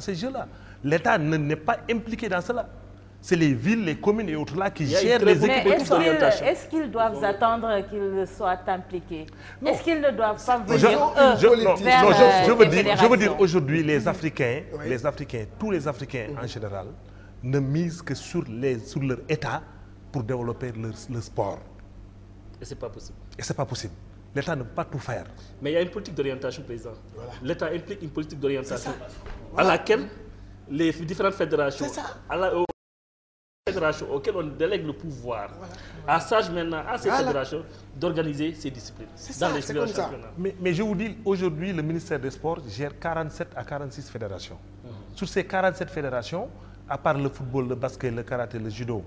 ces jeux-là. L'État n'est pas impliqué dans cela. C'est les villes, les communes et autres là qui gèrent les équipes. Mais est-ce qu'ils doivent attendre qu'ils soient impliqués? Est-ce qu'ils ne doivent pas venir je veux dire aujourd'hui, les Africains, tous les Africains en général, ne misent que sur leur État pour développer leur sport. Et c'est pas possible. Et c'est pas possible. L'État ne peut pas tout faire. Mais il y a une politique d'orientation, président. Voilà. L'État implique une politique d'orientation à laquelle les différentes fédérations, fédérations auxquelles on délègue le pouvoir, à charge maintenant à ces fédérations d'organiser ces disciplines dans les différents championnats. Mais je vous dis, aujourd'hui, le ministère des Sports gère 47 à 46 fédérations. Sur ces 47 fédérations, à part le football, le basket, le karaté, le judo,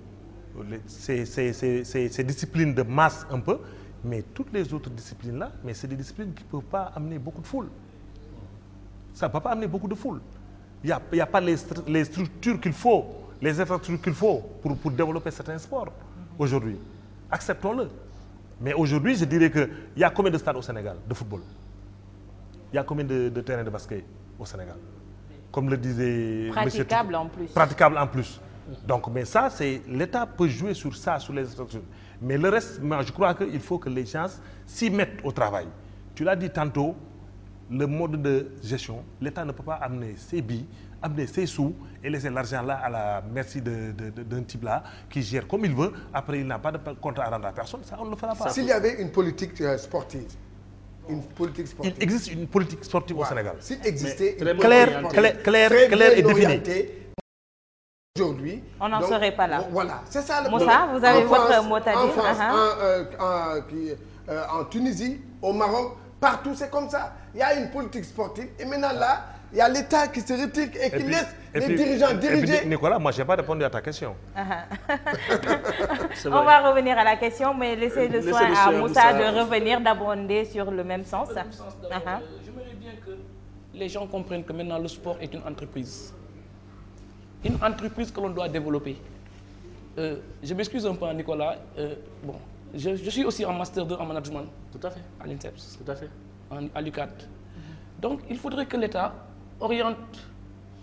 ces disciplines de masse un peu, mais toutes les autres disciplines-là, mais c'est des disciplines qui ne peuvent pas amener beaucoup de foule. Ça ne peut pas amener beaucoup de foule. Il n'y a pas les structures qu'il faut, les infrastructures qu'il faut pour développer certains sports aujourd'hui. Acceptons-le. Mais aujourd'hui, je dirais qu'il y a combien de stades au Sénégal de football? Il y a combien de terrains de basket au Sénégal? Comme le disait praticable en plus. Praticable en plus. Donc, mais ça, c'est l'État peut jouer sur ça, sur les infrastructures. Mais le reste, moi, je crois qu'il faut que les gens s'y mettent au travail. Tu l'as dit tantôt, le mode de gestion, l'État ne peut pas amener ses billes, amener ses sous et laisser l'argent là à la merci d'un type là qui gère comme il veut. Après, il n'a pas de compte à rendre à personne. Ça, on ne le fera pas. S'il y avait une politique sportive, il existe une politique sportive au Sénégal. S'il existait une claire et définie. Aujourd'hui, on n'en serait pas là. Voilà, c'est ça le Moussa, vous avez votre mot à dire. En Tunisie, au Maroc, partout c'est comme ça. Il y a une politique sportive et maintenant là, il y a l'État qui se retire et qui laisse les dirigeants diriger. Et puis, Nicolas, moi je n'ai pas répondu à ta question. On va revenir à la question, mais laissez le soin à Moussa de revenir, d'abonder sur le même sens. J'aimerais bien que les gens comprennent que maintenant le sport est une entreprise. Une entreprise que l'on doit développer. Je m'excuse un peu, Nicolas. Bon, je suis aussi en Master 2 en management. Tout à fait. À l'INSEPS. Tout à fait. À l'UCAD. Donc, il faudrait que l'État oriente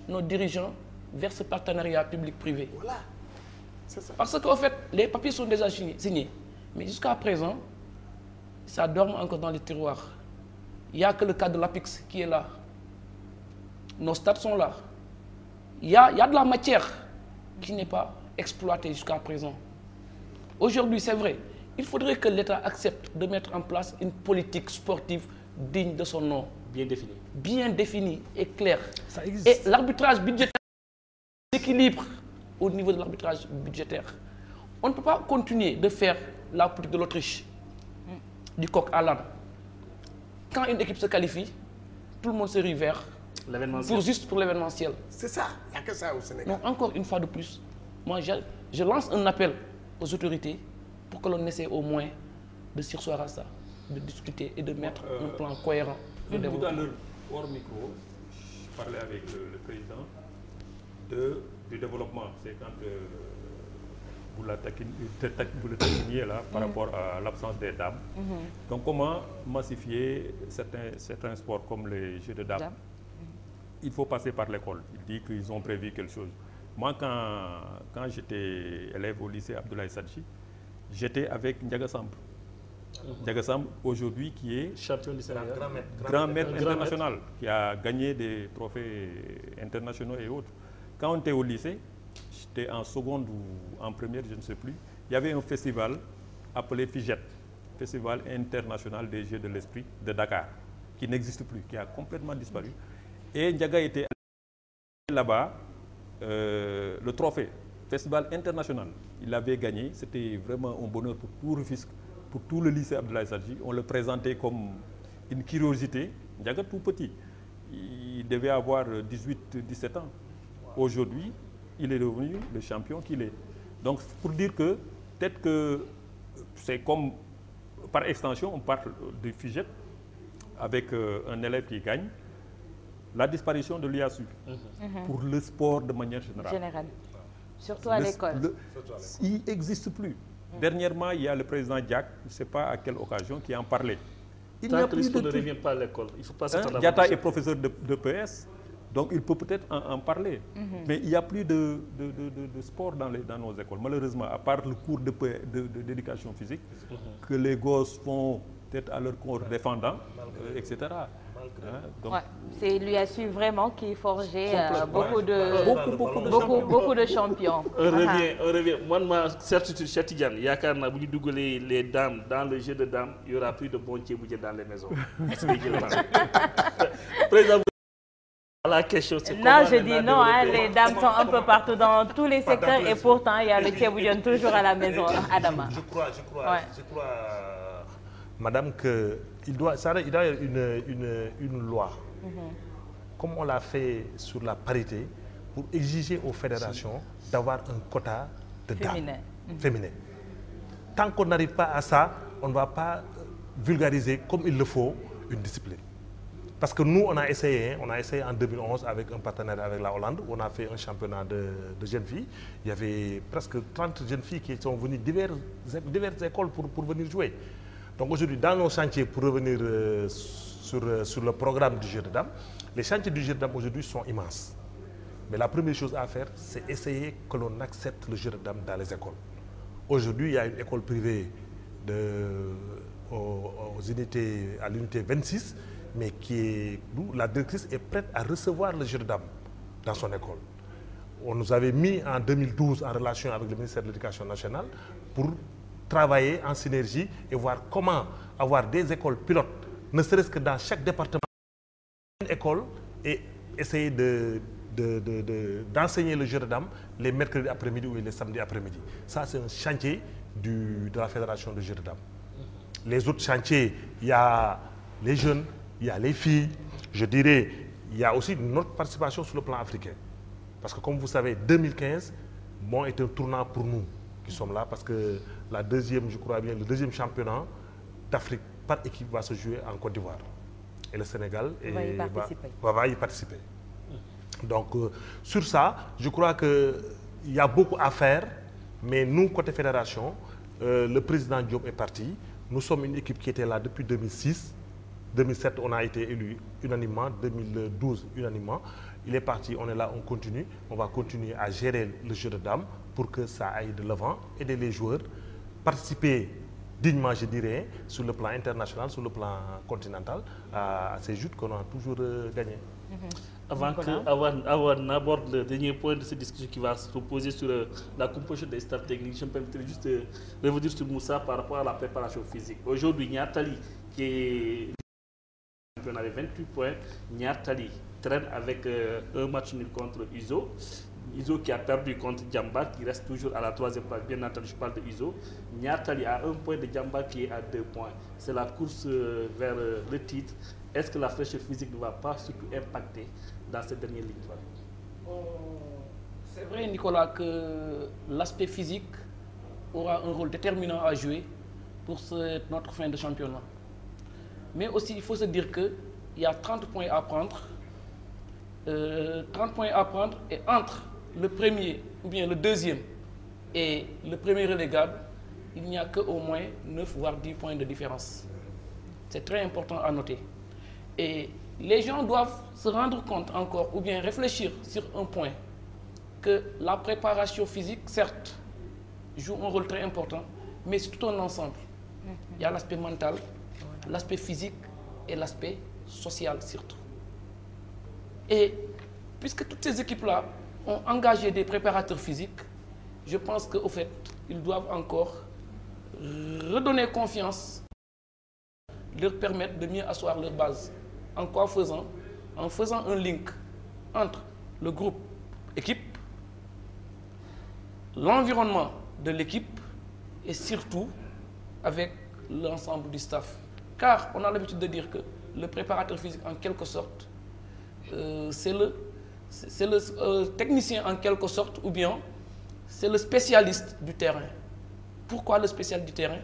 nos dirigeants vers ce partenariat public-privé. Voilà. C'est ça. Parce qu'en fait, les papiers sont déjà signés. Mais jusqu'à présent, ça dorme encore dans les tiroirs. Il n'y a que le cas de l'APIX qui est là. Nos stades sont là. Il y a de la matière qui n'est pas exploitée jusqu'à présent. Aujourd'hui, c'est vrai, il faudrait que l'État accepte de mettre en place une politique sportive digne de son nom. Bien définie. Bien définie et claire. Ça existe. Et l'arbitrage budgétaire, l'équilibre au niveau de l'arbitrage budgétaire. On ne peut pas continuer de faire la politique de l'Autriche, du coq à l'âne. Quand une équipe se qualifie, tout le monde se rue vers juste pour l'événementiel. C'est ça, il n'y a que ça au Sénégal. Donc encore une fois de plus, moi je lance un appel aux autorités pour que l'on essaie au moins de surseoir à ça, de discuter et de mettre un plan cohérent de développement. Tout à l'heure, hors micro, je parlais avec le président du développement. C'est quand vous le taquiniez là par rapport à l'absence des dames. Donc comment massifier certains sports comme les jeux de dames? Il faut passer par l'école. Il dit qu'ils ont prévu quelque chose. Moi, quand j'étais élève au lycée Abdoulaye Sadji, j'étais avec Ndiaga Samb. Ndiaga Samb, aujourd'hui, qui est champion du Sénégal, grand maître international, qui a gagné des trophées internationaux et autres. Quand on était au lycée, j'étais en seconde ou en première, je ne sais plus, il y avait un festival appelé FIGET, Festival international des Jeux de l'Esprit de Dakar, qui n'existe plus, qui a complètement disparu. Et Ndiaga était là-bas, le trophée, festival international. Il avait gagné, c'était vraiment un bonheur pour tout Rufisque, pour tout le lycée Abdoulaye Sadji. On le présentait comme une curiosité. Ndiaga tout petit, il devait avoir 18-17 ans. Aujourd'hui, il est devenu le champion qu'il est. Donc pour dire que peut-être que c'est comme, par extension, on parle de FIGET avec un élève qui gagne. La disparition de l'IASU pour le sport de manière générale. Surtout à l'école. Il n'existe plus. Dernièrement, il y a le président Diak, je ne sais pas à quelle occasion, qui en parlait. Il n'y a plus de ne revient pas à l'école. Il faut pas s'attendre à Diatta est professeur de PS, donc il peut peut-être en parler. Mais il n'y a plus de sport dans nos écoles, malheureusement, à part le cours d'éducation physique que les gosses font peut-être à leur corps défendant, etc. C'est l'IASU vraiment qui forgeait beaucoup de champions. On revient. Moi, ma certitude, Chatidiane, il y a les dames dans le jeu de dames, il y aura plus de bon bouger dans les maisons. Président, La question, c'est non, je dis non, hein, les dames sont un peu partout dans tous les secteurs et pourtant il y a le ceebu toujours à la maison, Adama. Je crois, madame, qu'il doit y avoir une loi, comme on l'a fait sur la parité, pour exiger aux fédérations d'avoir un quota de dames féminin. Tant qu'on n'arrive pas à ça, on ne va pas vulgariser comme il le faut une discipline. Parce que nous, on a essayé en 2011 avec un partenaire avec la Hollande, où on a fait un championnat de jeunes filles. Il y avait presque 30 jeunes filles qui sont venues diverses écoles pour venir jouer. Donc aujourd'hui, dans nos chantiers, pour revenir sur le programme du jeu de dames, les chantiers du jeu de dames aujourd'hui sont immenses. Mais la première chose à faire, c'est essayer que l'on accepte le jeu de dames dans les écoles. Aujourd'hui, il y a une école privée à l'unité 26, mais la directrice est prête à recevoir le jeu de dames dans son école. On nous avait mis en 2012 en relation avec le ministère de l'Éducation nationale pour travailler en synergie et voir comment avoir des écoles pilotes, ne serait-ce que dans chaque département, une école, et essayer d'enseigner le jeu de dames les mercredis après-midi ou les samedis après-midi. Ça, c'est un chantier de la Fédération de jeu de dames. Les autres chantiers, il y a les jeunes, il y a les filles. Je dirais, il y a aussi notre participation sur le plan africain. Parce que comme vous savez, 2015 est un tournant pour nous qui sommes là, parce que le deuxième championnat d'Afrique par équipe va se jouer en Côte d'Ivoire. Et le Sénégal va y participer. Donc sur ça, je crois qu'il y a beaucoup à faire, mais nous, côté fédération, le président Diop est parti. Nous sommes une équipe qui était là depuis 2006. 2007, on a été élu unanimement. 2012, unanimement. Il est parti, on est là, on continue. On va continuer à gérer le jeu de dames pour que ça aille de l'avant, aider les joueurs, participer dignement, je dirais, sur le plan international, sur le plan continental, à ces joutes qu'on a toujours gagnées. Avant n'aborde le dernier point de cette discussion qui va se reposer sur la composition des staffs techniques, je me permettrai juste de revenir sur Moussa par rapport à la préparation physique. Aujourd'hui, Niatali, qui est avec 28 points, Niatali traîne avec un match nul contre Izo. Izo qui a perdu contre Djamba, qui reste toujours à la 3e place. Bien entendu, je parle de Izo. Niatali a 1 point de Djamba qui est à 2 points. C'est la course vers le titre. Est-ce que la fraîcheur physique ne va pas surtout impacter dans cette dernière ligne droite? C'est vrai, Nicolas, que l'aspect physique aura un rôle déterminant à jouer pour notre fin de championnat. Mais aussi, il faut se dire qu'il y a 30 points à prendre. 30 points à prendre, et entre le premier ou bien le deuxième et le premier relégable, il n'y a qu'au moins 9 voire 10 points de différence. C'est très important à noter. Et les gens doivent se rendre compte encore, ou bien réfléchir sur un point, que la préparation physique, certes, joue un rôle très important, mais c'est tout un ensemble. Il y a l'aspect mental, l'aspect physique et l'aspect social surtout. Et puisque toutes ces équipes-là ont engagé des préparateurs physiques, je pense qu'au fait, ils doivent encore redonner confiance, leur permettre de mieux asseoir leur base. En quoi faisant? En faisant un link entre le groupe équipe, l'environnement de l'équipe et surtout avec l'ensemble du staff. Car on a l'habitude de dire que le préparateur physique, en quelque sorte, c'est le technicien en quelque sorte, ou bien c'est le spécialiste du terrain. Pourquoi le spécialiste du terrain?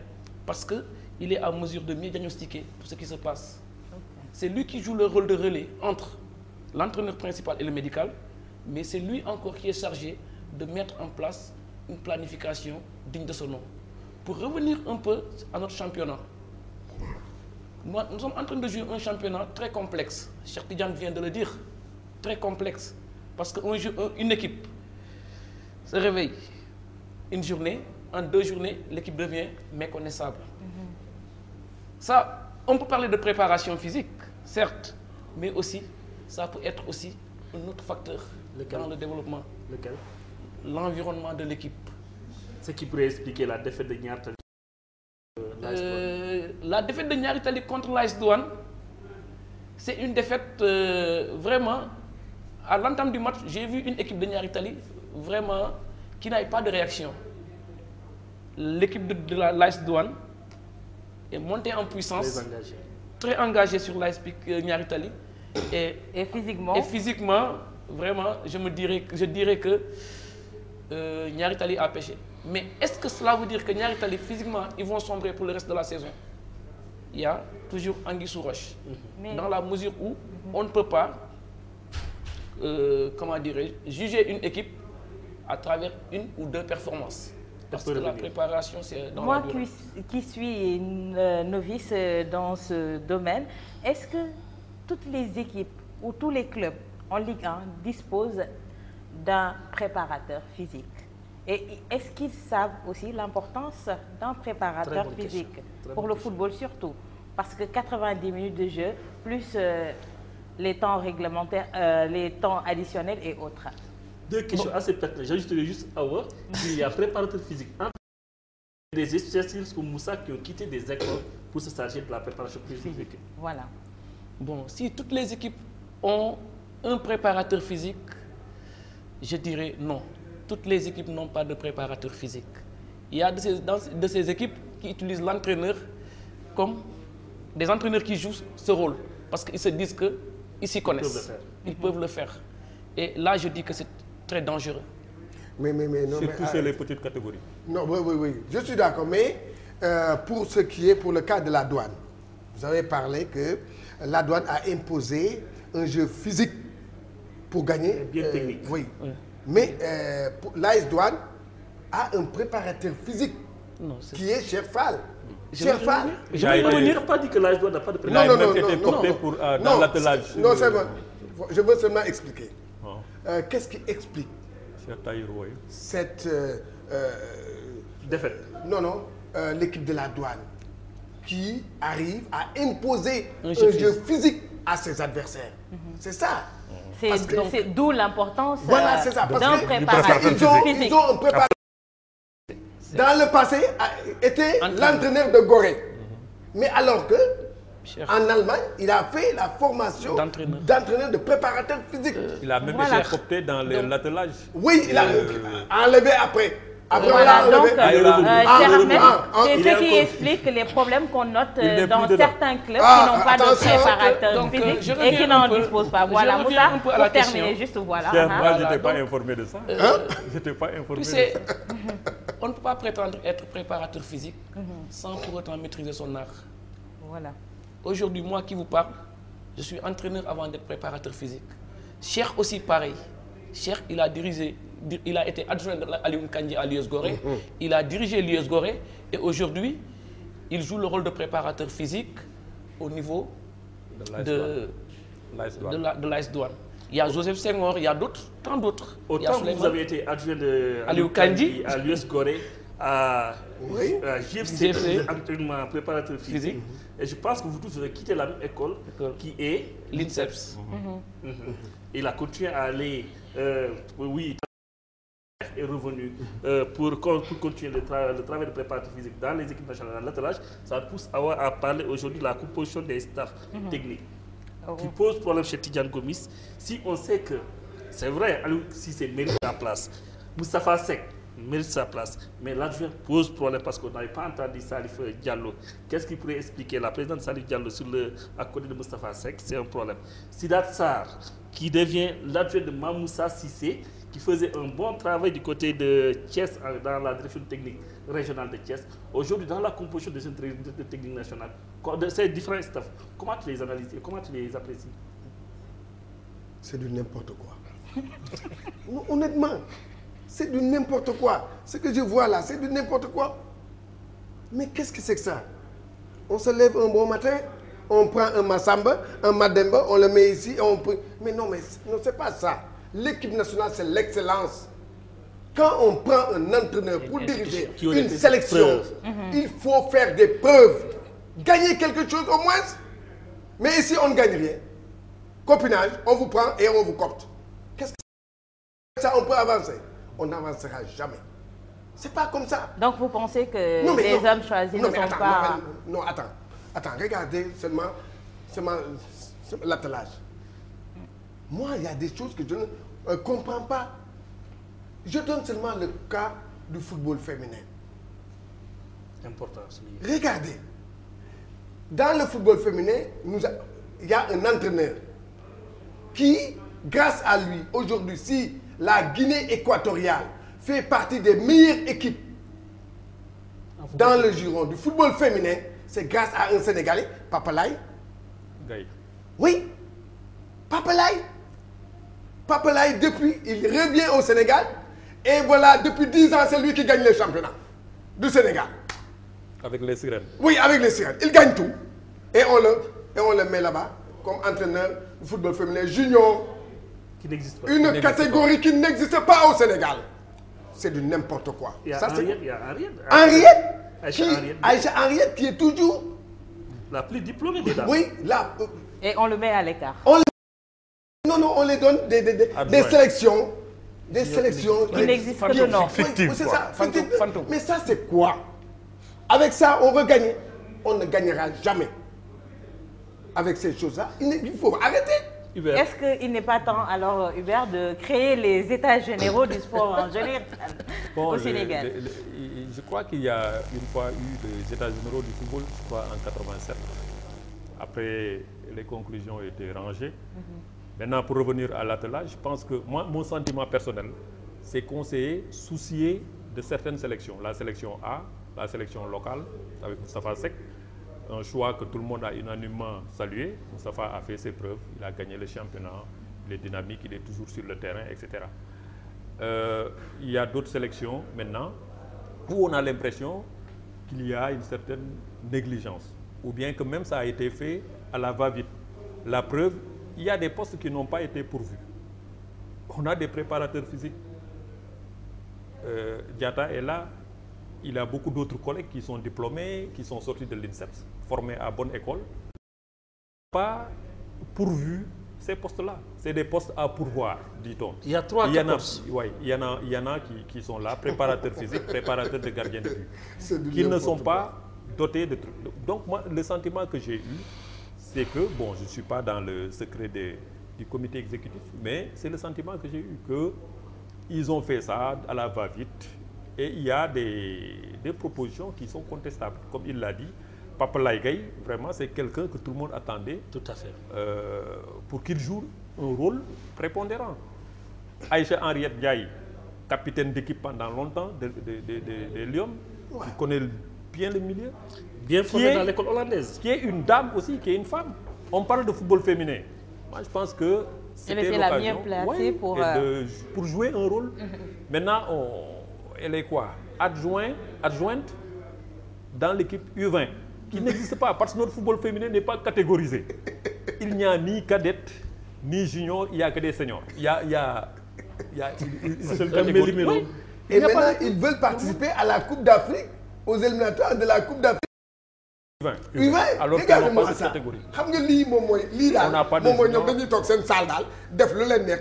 Parce qu'il est à mesure de mieux diagnostiquer tout ce qui se passe. C'est lui qui joue le rôle de relais entre l'entraîneur principal et le médical, mais c'est lui encore qui est chargé de mettre en place une planification digne de ce nom. Pour revenir un peu à notre championnat, nous sommes en train de jouer un championnat très complexe. Cheikh Tidiane vient de le dire, très complexe. Parce qu'une équipe se réveille une journée, en 2 journées, l'équipe devient méconnaissable. Ça, on peut parler de préparation physique, certes, mais aussi, ça peut être aussi un autre facteur dans le développement. Lequel? L'environnement de l'équipe. Ce qui pourrait expliquer la défaite de Niartali. La défaite de Niartali contre l'AS Douane, c'est une défaite vraiment à l'entame du match, j'ai vu une équipe de Niary Tally vraiment qui n'avait pas de réaction. L'équipe de l'AS Douanes est montée en puissance, très engagée sur l'AS Niary Tally. Et physiquement, vraiment, je dirais que Niary Tally a pêché. Mais est-ce que cela veut dire que Niary Tally, physiquement, ils vont sombrer pour le reste de la saison? Il y a toujours anguille sous roche. Dans la mesure où on ne peut pas, comment dirais-je, juger une équipe à travers une ou deux performances. Parce que la préparation, c'est dans la durée. Moi qui suis novice dans ce domaine, est-ce que toutes les équipes ou tous les clubs en Ligue 1 disposent d'un préparateur physique? Et est-ce qu'ils savent aussi l'importance d'un préparateur physique pour le football surtout? Parce que 90 minutes de jeu, plus les temps réglementaires, les temps additionnels et autres. Deux questions assez pertinentes. J'ajouterai juste à voir qu'il y a préparateur physique. Des spécialistes comme Moussa qui ont quitté des écoles pour se charger de la préparation physique. Voilà. Bon, si toutes les équipes ont un préparateur physique, je dirais non. Toutes les équipes n'ont pas de préparateur physique. Il y a de ces équipes qui utilisent l'entraîneur comme des entraîneurs qui jouent ce rôle. Parce qu'ils se disent qu'ils s'y connaissent. Ils peuvent le faire. Et là, je dis que c'est très dangereux. Mais non, surtout chez les petites catégories. Non, oui. Je suis d'accord. Mais pour ce qui est pour le cas de la douane, vous avez parlé que la douane a imposé un jeu physique pour gagner. Bien technique. Oui. Mais l'AS Douane a un préparateur physique qui est Cheikh Fall. Cheikh Fall. Je n'ai pas dit que l'AS Douane n'a pas de préparateur. Non, été porté pour dans l'attelage. Non, c'est bon. Je veux seulement expliquer. Qu'est-ce qui explique cette défaite? Non, l'équipe de la douane qui arrive à imposer un jeu physique à ses adversaires. C'est ça. C'est d'où l'importance d'un préparateur physique. Ils ont un préparateur. Dans le passé, était l'entraîneur de Gorée. Mais alors que, en Allemagne, il a fait la formation d'entraîneur de préparateur physique. Il a même été coopté dans l'attelage. Oui, il a enlevé après. Après, voilà, donc, c'est ce qui explique les problèmes qu'on note dans certains clubs qui n'ont pas de préparateur physique et qui n'en disposent pas. Voilà, Moussa, pour terminer, juste voilà. Moi, je n'étais pas informé de ça. Je n'étais pas informé de ça. On ne peut pas prétendre être préparateur physique sans pour autant maîtriser son art. Voilà. Aujourd'hui, moi qui vous parle, je suis entraîneur avant d'être préparateur physique. Cheikh aussi pareil. Cheikh, il a été adjoint de Alioune Kandji à l'US Gorée. Il a dirigé l'US Gorée et aujourd'hui, il joue le rôle de préparateur physique au niveau de l'AS Douane. Il y a Joseph Senghor, il y a d'autres, tant d'autres. Autant vous avez été adjoint de Alioune Kandji à l'US Gorée, à JFC, entraînement préparateur physique. Et je pense que vous tous avez quitté la même école qui est l'INSEPS. Il a continué à aller, est revenu pour continuer le travail de préparateur physique dans les équipes nationales dans l'attelage. Ça pousse à parler aujourd'hui de la composition des staffs techniques qui pose problème chez Tidjane Gomis. Si on sait que c'est vrai, si c'est mérite sa place, Moustapha Seck mérite sa place, mais l'adjoint pose problème parce qu'on n'avait pas entendu Salif Diallo. Qu'est-ce qui pourrait expliquer la présidente Salif Diallo à côté de Moustapha Seck? C'est un problème. Sidat Sarr, qui devient l'adjoint de Mamoussa Sissé, qui faisait un bon travail du côté de Thiès dans la direction technique régionale de Thiès. Aujourd'hui, dans la composition de cette direction technique nationale, de ces différents staffs, comment tu les analyses et comment tu les apprécies? C'est du n'importe quoi. Honnêtement, c'est du n'importe quoi. Ce que je vois là, c'est du n'importe quoi. Mais qu'est-ce que c'est que ça? On se lève un bon matin, on prend un Massamba, un Mademba, on le met ici, mais non, c'est pas ça. L'équipe nationale, c'est l'excellence. Quand on prend un entraîneur pour diriger une sélection, il faut faire des preuves. Gagner quelque chose au moins. Mais ici, on ne gagne rien. Copinage, on vous prend et on vous copte. Qu'est-ce que ça, on peut avancer? On n'avancera jamais. C'est pas comme ça. Donc vous pensez que les hommes choisis ne sont pas... Non, attends, regardez seulement l'attelage. Moi, il y a des choses que je ne comprends pas. Je donne seulement le cas du football féminin. Important. Regardez, dans le football féminin, il y a un entraîneur qui, grâce à lui, aujourd'hui, si la Guinée équatoriale fait partie des meilleures équipes dans le giron du football féminin, c'est grâce à un Sénégalais, Papa Laye. Gaye. Oui, Papa Laye. Papa Laye, depuis, il revient au Sénégal. Et voilà, depuis 10 ans, c'est lui qui gagne le championnat du Sénégal. Avec les sirènes. Oui, avec les sirènes. Il gagne tout. Et on le met là-bas comme entraîneur du football féminin junior. Qui n'existe pas. Une catégorie qui n'existe pas au Sénégal. C'est du n'importe quoi. Il y a Aïcha Henriette qui est toujours... La plus diplômée des dames. Oui, là... Et on le met à l'écart. Non, on les donne des sélections. Des sélections qui n'existent que de nom. Fictives. C'est ça, Fantôme. mais ça, c'est quoi? Avec ça, on veut gagner. On ne gagnera jamais. Avec ces choses-là, il faut arrêter. Hubert. Est-ce qu'il n'est pas temps, alors, Hubert, de créer les états généraux du sport en général au Sénégal? Je crois qu'il y a une fois eu les états généraux du football, je crois, en 87. Après, les conclusions ont été rangées. Maintenant, pour revenir à l'attelage, je pense que moi, mon sentiment personnel, c'est qu'on s'est soucié de certaines sélections. La sélection A, la sélection locale, avec Moustapha Seck, un choix que tout le monde a unanimement salué. Moustapha a fait ses preuves, il a gagné le championnat, il est dynamique, il est toujours sur le terrain, etc. Il y a d'autres sélections maintenant où on a l'impression qu'il y a une certaine négligence, ou bien que même ça a été fait à la va-vite. La preuve, il y a des postes qui n'ont pas été pourvus. On a des préparateurs physiques. Diatta est là. Il y a beaucoup d'autres collègues qui sont diplômés, qui sont sortis de l'INSEPS, formés à bonne école. Pas pourvu ces postes-là. C'est des postes à pourvoir, dit-on. Il y a 3 postes. Oui, il y en a qui sont là, préparateurs physiques, préparateurs de gardiens de but, qui ne sont pas dotés de trucs. Donc moi, le sentiment que j'ai eu, c'est que, bon, je ne suis pas dans le secret du comité exécutif, mais c'est le sentiment que j'ai eu, qu'ils ont fait ça à la va-vite. Et il y a des propositions qui sont contestables. Comme il l'a dit, Papa Laye, vraiment, c'est quelqu'un que tout le monde attendait. Tout à fait. Pour qu'il joue un rôle prépondérant. Aïcha Henriette Ndiaye, capitaine d'équipe pendant longtemps de Lyon, qui connaît bien le milieu. Bien formé dans l'école hollandaise. Qui est une dame aussi, qui est une femme. On parle de football féminin. Moi, je pense que c'était la mieux placée pour jouer un rôle. Maintenant, elle est quoi? Adjointe dans l'équipe U20, qui n'existe pas, parce que notre football féminin n'est pas catégorisé. Il n'y a ni cadette, ni junior, il n'y a que des seniors. Il y a catégorie. Et maintenant, ils veulent participer à la Coupe d'Afrique, aux éliminatoires de la Coupe d'Afrique. U20. Alors qu'on n'a pas cette catégorie. xam nga lii moom mooy lii daal moom mooy ñoom dañuy toog seen salle daal def lu leen neex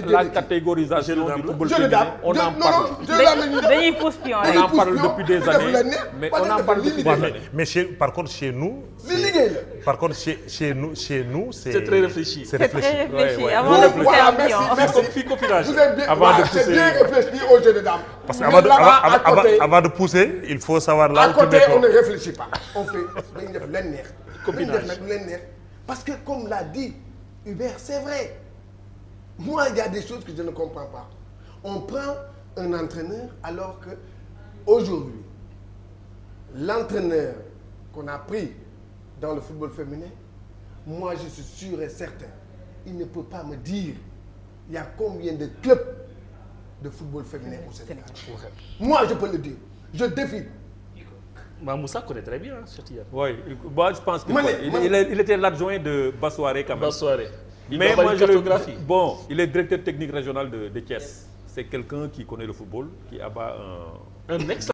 la catégorisation du football féminin on en parle dañuy pousse pion on en parle depuis des années mais on en parle depuis des années mais par contre chez nous c'est très réfléchi. C'est très réfléchi avant de pousser un pion. Vous êtes bien réfléchi au jeu de dames. Parce qu'avant de pousser, il faut savoir là où tu mets. À côté, on ne réfléchit pas. On fait dañuy def leen neex. Copinage dañuy def nag lu leen neex. Parce que comme l'a dit Hubert, c'est vrai. Moi, il y a des choses que je ne comprends pas. On prend un entraîneur alors que aujourd'hui, l'entraîneur qu'on a pris dans le football féminin, moi je suis sûr et certain, il ne peut pas me dire il y a combien de clubs de football féminin au Sénégal. Moi je peux le dire. Je défie. Moussa connaît très bien, Cheikh. Oui, moi je pense qu'il était l'adjoint de Bassoiré quand même. Bassoiré. Mais moi il est directeur technique régional de Thiès. C'est quelqu'un qui connaît le football, qui abat un excellent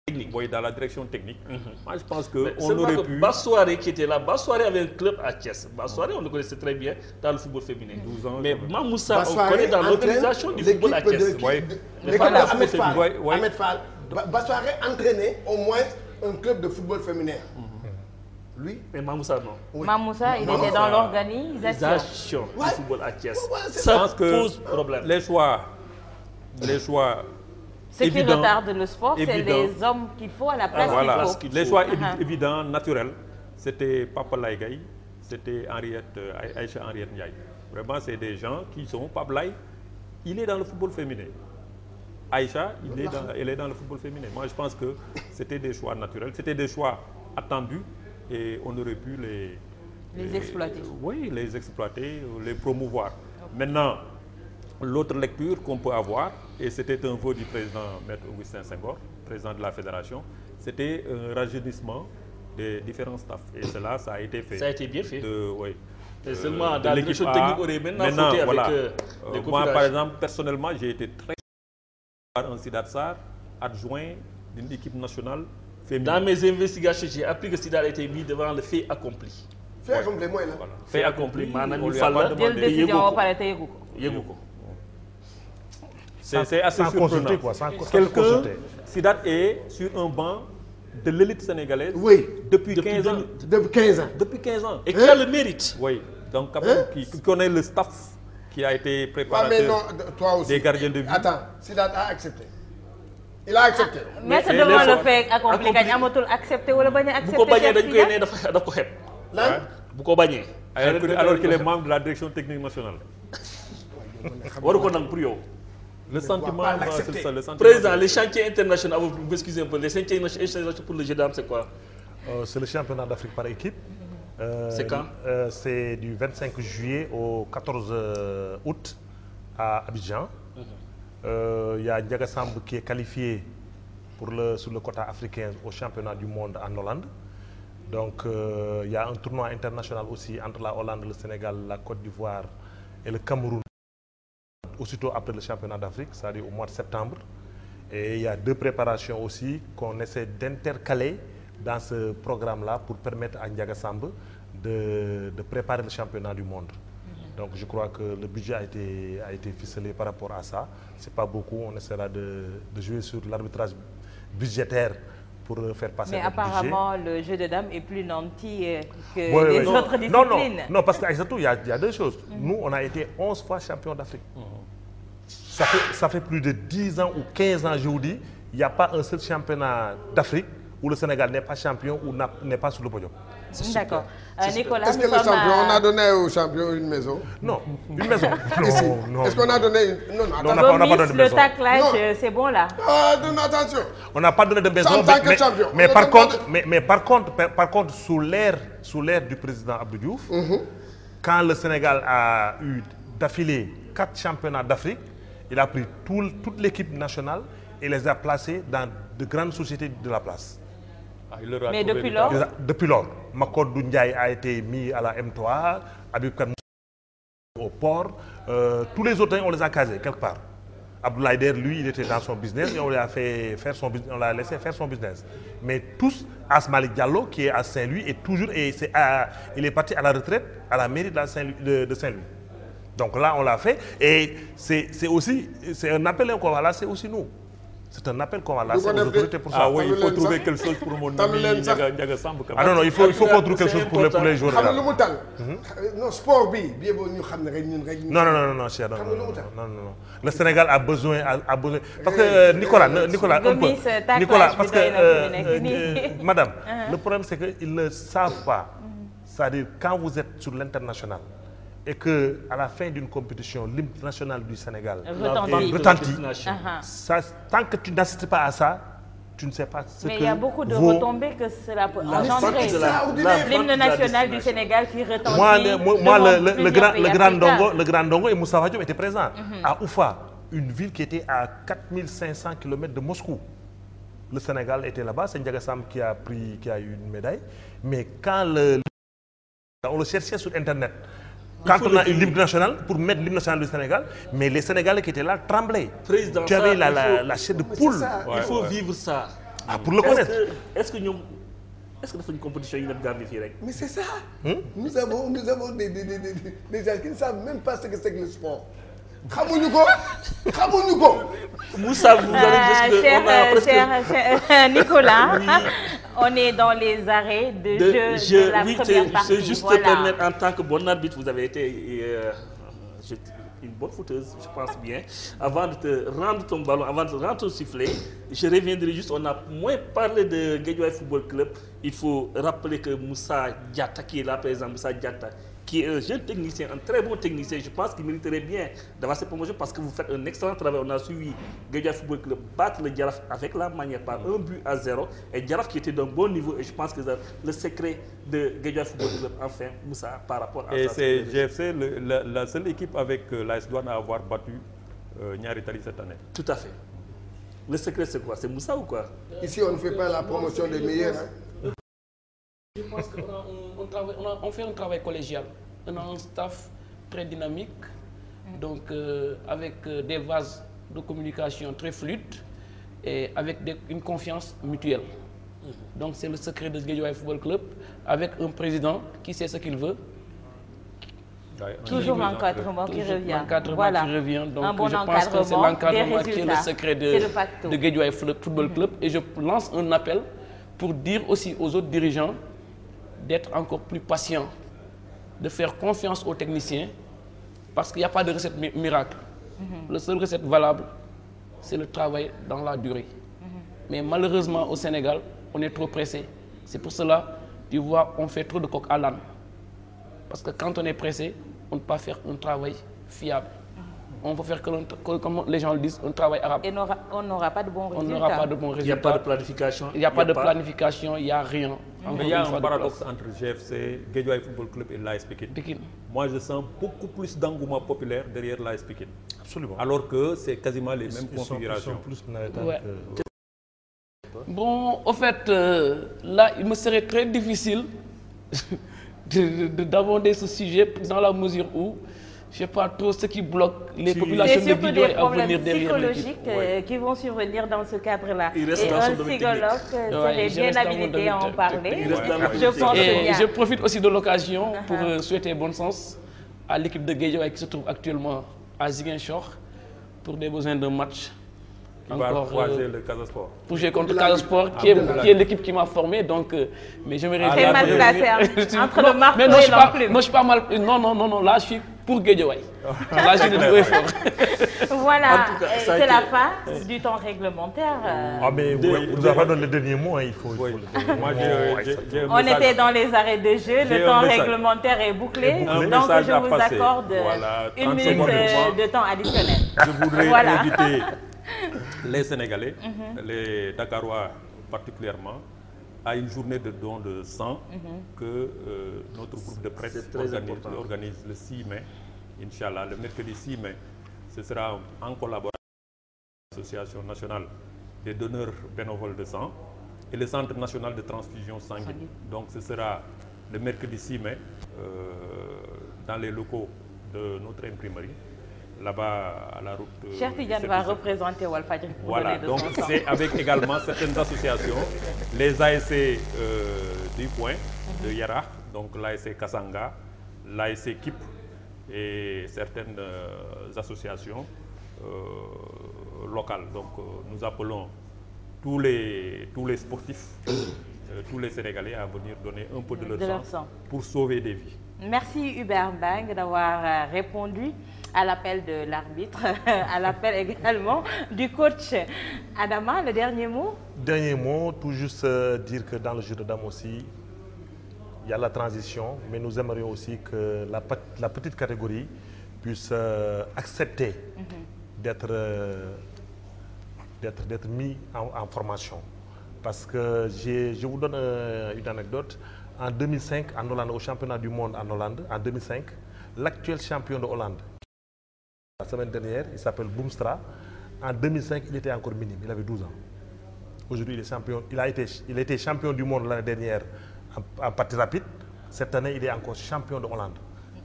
technique. Oui, dans la direction technique. Moi je pense qu'on aurait pu... Bassoiré qui était là, Bassoiré avait un club à Thiès. Bassoiré, on le connaissait très bien dans le football féminin. 12 ans. Mais Moussa, on connaît dans l'organisation du football à Thiès. Ahmed Fall. Bassoiré entraînait au moins un club de football féminin. Lui. Mais Mamoussa, non. Oui. Mamoussa, il était dans l'organisation. Du football à Thiès. Je Ça pense que pose problème. les choix Ce qui évidents, retarde le sport, c'est évidents. les hommes qu'il faut à la place voilà, qu'il faut. les choix Uh-huh. évidents, naturels, c'était Papa Laye, c'était Aïcha Henriette Ndiaye. Vraiment, c'est des gens qui sont Pape Laye, il est dans le football féminin. Aïcha, elle est dans le football féminin. Moi, je pense que c'était des choix naturels, c'était des choix attendus et on aurait pu Les exploiter. Oui, les exploiter, les promouvoir. Maintenant, l'autre lecture qu'on peut avoir, et c'était un vœu du président Maître Augustin Senghor, président de la fédération, c'était un rajeunissement des différents staffs. Et cela, ça a été fait. Ça a été bien fait. Oui. Et seulement dans la direction technique aurait maintenant fauté voilà. avec les Moi, copilages. par exemple, personnellement, j'ai été très par un Sidat Sarr, adjoint d'une équipe nationale féminine. Dans mes investigations, j'ai appris que Sidat a été mis devant le fait accompli. Fait accompli mooy la. Voilà. Fait accompli maanaam on ñu lui a fal pas la demandé. jël décision ba pare te yëgu ko. yëgu ko. C'est assez sans surprenant. consulter quoi, sans Quelqu'un, consulter. Sidat est sur un banc de l'élite sénégalaise Oui. depuis 15 ans. Depuis 15 ans. Depuis 15 ans. Et qui a le mérite. Oui, donc quand même, qui connaît le staff qui a été Ouais, mais préparateur non, toi aussi. des gardiens de but. Attends, Sidat a accepté. Il a accepté. Mettre mais devant les le fois- fait accompli kañ accompli. amatul accepté wala bañ a bu ko accepté. bañee dañ koy Cheikh ne daf ko xeeb. Lan. bu ko bañee. Alors qu'il est membre de la direction technique nationale. waru ko nang pour yow. Le sentiment, pas moi, l'accepter. c'est ça, le sentiment. Président, les chantiers internationaux, vous excusez un peu, les chantiers internationaux pour le jeu d'âme, c'est quoi? C'est le championnat d'Afrique par équipe. C'est quand? C'est du 25 juillet au 14 août à Abidjan. Il y a Ndiaga Samb qui est qualifié sur le quota africain au championnat du monde en Hollande. Donc il y a un tournoi international aussi entre la Hollande, le Sénégal, la Côte d'Ivoire et le Cameroun. Aussitôt après le championnat d'Afrique, c'est-à-dire au mois de septembre. Et il y a 2 préparations aussi qu'on essaie d'intercaler dans ce programme-là pour permettre à Ndiaga Samb de préparer le championnat du monde. Donc je crois que le budget a été ficelé par rapport à ça. C'est pas beaucoup, on essaiera de jouer sur l'arbitrage budgétaire pour faire passer Mais notre budget. apparemment, le jeu de dames est plus nanti que Ouais, les ouais. autres disciplines. Non, parce qu'Aïssatou, il y a 2 choses. Nous, on a été 11 fois champions d'Afrique. Ça fait plus de 10 ans ou 15 ans, je vous dis, il n'y a pas un seul championnat d'Afrique où le Sénégal n'est pas champion ou n'est pas sur le podium. D'accord. Nicolas, Est-ce que le champion, on a donné au champion une maison? Non, une maison. Ici. Non, Est-ce qu'on a donné une... Non, Non, attends. on n'a pas donné de le maison. taclage, Non. c'est bon là. Ah, donne attention. On n'a pas donné de maison. En tant que champion. Mais On par ne donne pas contre, par contre, sous l'ère du président Abdou Diouf, quand le Sénégal a eu d'affilée 4 championnats d'Afrique, il a pris toute l'équipe nationale et les a placés dans de grandes sociétés de la place. Ah, il leur a Mais trouvé depuis du lors, travail. Depuis lors, Makodou Ndiaye a été mis à la M3, Habib Kane au port, tous les autres, on les a casés quelque part. Abdoulaye Der, lui, il était dans son business et on l'a laissé faire son business. Mais tous, Asmalik Diallo, qui est à Saint-Louis, il est parti à la retraite à la mairie de Saint-Louis. Donc là, on l'a fait et c'est un appel qu'on va lancer aussi nous. C'est un appel qu'on va lancer aux autorités pour ça. Ah oui, il faut Tamil trouver Len quelque chose pour mon Tamil ami Len sax. Ndiaga Samb. quand Ah même. non, il faut qu'on trouve quelque chose pour les joueurs. xam nga lu là. mu tal. non sport bi bien boo ñu xam ne rek ñun rek. Non, cher, Xam nga lu mu tal. non. Le Sénégal a besoin parce que Nicolas, un peu. Gomis, taclage Nicolas, parce bi doy na fi mu nekk que nii. madame, le problème c'est qu'ils ne savent pas. C'est-à-dire quand vous êtes sur l'international et que à la fin d'une compétition, l'hymne national du Sénégal retentit. Ça, tant que tu n'assistes pas à ça, tu ne sais pas ce que Mais il y a beaucoup de vaut- retombées que cela peut engendrer. extraordinaire. L'hymne national du Sénégal qui retentit. Moi, devant le plusieurs pays africains. grand Ndongo et Moussa Diop étaient présents à Oufa, une ville qui était à 4500 km de Moscou. Le Sénégal était là-bas, c'est Ndiaga Samb qui a eu une médaille. Mais quand on le cherchait sur Internet, quand on a eu l'hymne national, pour mettre l'hymne national du Sénégal, mais les Sénégalais qui étaient là tremblaient. Président, Tu avais ça, la chair de poule. Il faut vivre ça. Ah, pour le connaître. Est-ce que c'est une compétition qui est ici rek? Mais c'est ça. Nous avons des gens qui ne savent même pas ce que c'est que le sport. xamuñu ko. Moussa, vous allez parce que on a presque... cher Nicolas, On est dans les arrêts de jeu de la première partie. C'est juste te permettre, en tant que bon arbitre, vous avez été une bonne fouteuse, je pense bien. Avant de te rendre ton ballon, avant de te rendre ton sifflet, je reviendrai juste, on a moins parlé de Guédiawaye Football Club. Il faut rappeler que Moussa Diatta, qui est là, par exemple, Moussa Diatta, qui est un jeune technicien, un très bon technicien, je pense qu'il mériterait bien d'avoir cette promotion parce que vous faites un excellent travail. On a suivi Guédiawaye Football Club battre le Jaraaf avec la manière par 1-0 et Jaraaf qui était d'un bon niveau, et je pense que le secret de Guédiawaye Football Club, enfin, Moussa, par rapport à ça. Et c'est GFC la seule équipe avec l'AS Douanes à avoir battu Niary Tally cette année. Tout à fait. Le secret c'est quoi? C'est Moussa ou quoi? Ici on ne fait pas la promotion des meilleurs. Je pense qu'on fait un travail collégial. On a un staff très dynamique, donc avec des vases de communication très fluides et avec une confiance mutuelle. Donc c'est le secret de Guédiawaye Football Club, avec un président qui sait ce qu'il veut. Toujours l'encadrement qui revient. Voilà. Qui revient. Donc je pense que c'est l'encadrement qui est le secret de Guédiawaye Football Club. Et je lance un appel pour dire aussi aux autres dirigeants d'être encore plus patients, de faire confiance aux techniciens, parce qu'il n'y a pas de recette miracle. La seule recette valable, c'est le travail dans la durée. Mais malheureusement, au Sénégal, on est trop pressé. C'est pour cela, tu vois, on fait trop de coq à l'âne. Parce que quand on est pressé, on ne peut pas faire un travail fiable. On peut faire, comme les gens le disent, un travail arabe. Et on n'aura pas de bons résultats. On n'aura pas de bons résultats. Il n'y a pas de planification. Il n'y a pas de planification, il n'y a rien. Mais il y a un paradoxe entre GFC, Guédiawaye Football Club et l'AS Pikine. Moi, je sens beaucoup plus d'engouement populaire derrière l'AS Pikine. Absolument. Alors que c'est quasiment les mêmes configurations. Ils sont plus Bon, au fait, là, il me serait très difficile d'aborder ce sujet dans la mesure où je ne sais pas trop ce qui bloque les populations de Guédiawaye à venir derrière l'équipe. C'est surtout des problèmes psychologiques qui vont survenir dans ce cadre-là. Et un psychologue serait bien habilité à en parler. Je pense et je profite aussi de l'occasion pour souhaiter bon sens à l'équipe de Guédiawaye qui se trouve actuellement à Ziguinchor pour des besoins de match. Encore le Casa Sport. Pour jouer contre Casa Sport, qui est l'équipe qui m'a formé, donc mais je me réjouis. Très mal placé entre le marteau et l'enclume. Non, je suis pas mal. Non, là je suis pour Guédiawaye. Là je le dis fort. Voilà, c'est la fin du temps réglementaire. Ah mais vous n'avez pas donné le dernier mot, hein, il faut le dire. Moi, on était dans les arrêts de jeu, le temps réglementaire est bouclé, donc je vous accorde une minute de temps additionnel. Je voudrais inviter les Sénégalais, les Dakarois particulièrement, à une journée de don de sang que notre groupe de presse organise le 6 mai. Inch'Allah, le mercredi 6 mai, ce sera en collaboration avec l'Association nationale des donneurs bénévoles de sang et le Centre national de transfusion sanguine. Donc ce sera le mercredi 6 mai dans les locaux de notre imprimerie. Là-bas, à la route. Cheikh Tidiane va représenter Walfadjri. Voilà, donc c'est avec également certaines associations, les ASC du Point, de Yara, donc l'ASC Kassanga, l'ASC KIP et certaines associations locales. Donc nous appelons tous les sportifs, tous les Sénégalais à venir donner un peu de leur sang pour sauver des vies. Merci Hubert Bang d'avoir répondu à l'appel de l'arbitre, à l'appel également du coach. Adama, le dernier mot? Dernier mot, tout juste dire que dans le jeu de dames aussi, il y a la transition, mais nous aimerions aussi que la petite catégorie puisse accepter d'être mis en formation. Parce que je vous donne une anecdote. En 2005, en Hollande, au championnat du monde en Hollande, en 2005, l'actuel champion de Hollande, la semaine dernière, il s'appelle Boomstra. En 2005, il était encore minime, il avait 12 ans. Aujourd'hui, il est champion. Il a été champion du monde l'année dernière en partie rapide. Cette année, il est encore champion de Hollande.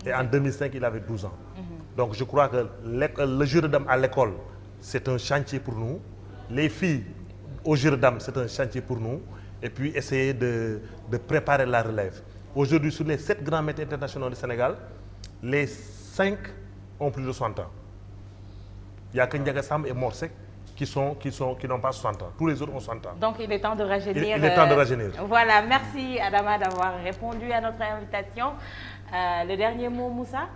Et en 2005, il avait 12 ans. Donc je crois que le jeu de dames à l'école, c'est un chantier pour nous. Les filles au jeu de dames, c'est un chantier pour nous. Et puis essayer de préparer la relève. Aujourd'hui, sur les 7 grands maîtres internationaux du Sénégal, les 5 ont plus de 60 ans. Il n'y a que Ndiaga Sam et Morsek qui n'ont pas 60 ans. Tous les autres ont 60 ans. Donc il est temps de rajeunir. Il est temps de rajeunir. Voilà, merci Adama d'avoir répondu à notre invitation. Le dernier mot, Moussa?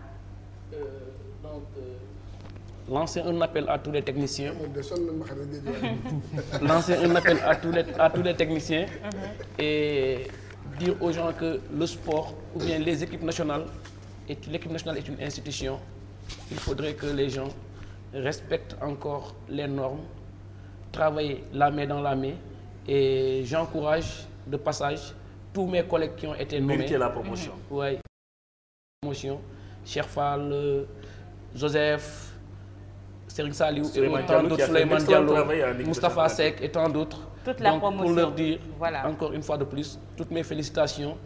Lancer un appel à tous les techniciens. Lancer un appel à tous les techniciens et dire aux gens que le sport ou bien les équipes nationales, l'équipe nationale est une institution. Il faudrait que les gens respectent encore les normes, travaillent la main dans la main et j'encourage de passage tous mes collègues qui ont été nommés. Mériter la promotion. Oui. Promotion. Cherfal, Joseph, Serigne Saliou et tant d'autres, Souleymane Diallo, Moustapha Seck et tant d'autres. Toute la promotion. Pour leur dire, voilà, encore une fois de plus, toutes mes félicitations.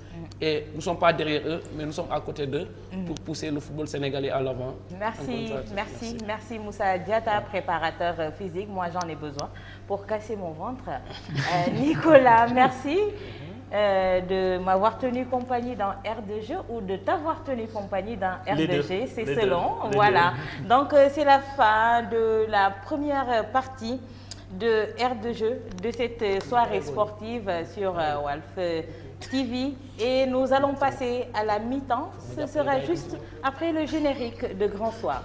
Et nous ne sommes pas derrière eux, mais nous sommes à côté d'eux pour pousser le football sénégalais à l'avant. Merci Moussa Diatta, préparateur physique. Moi, j'en ai besoin pour casser mon ventre. Nicolas, merci de m'avoir tenu compagnie dans R2G ou de t'avoir tenu compagnie dans R2G. C'est selon. Voilà. Donc, c'est la fin de la première partie de R2G, de cette soirée sportive sur Walf TV. Et nous allons passer à la mi-temps. Ce sera juste après le générique de Grand Soir.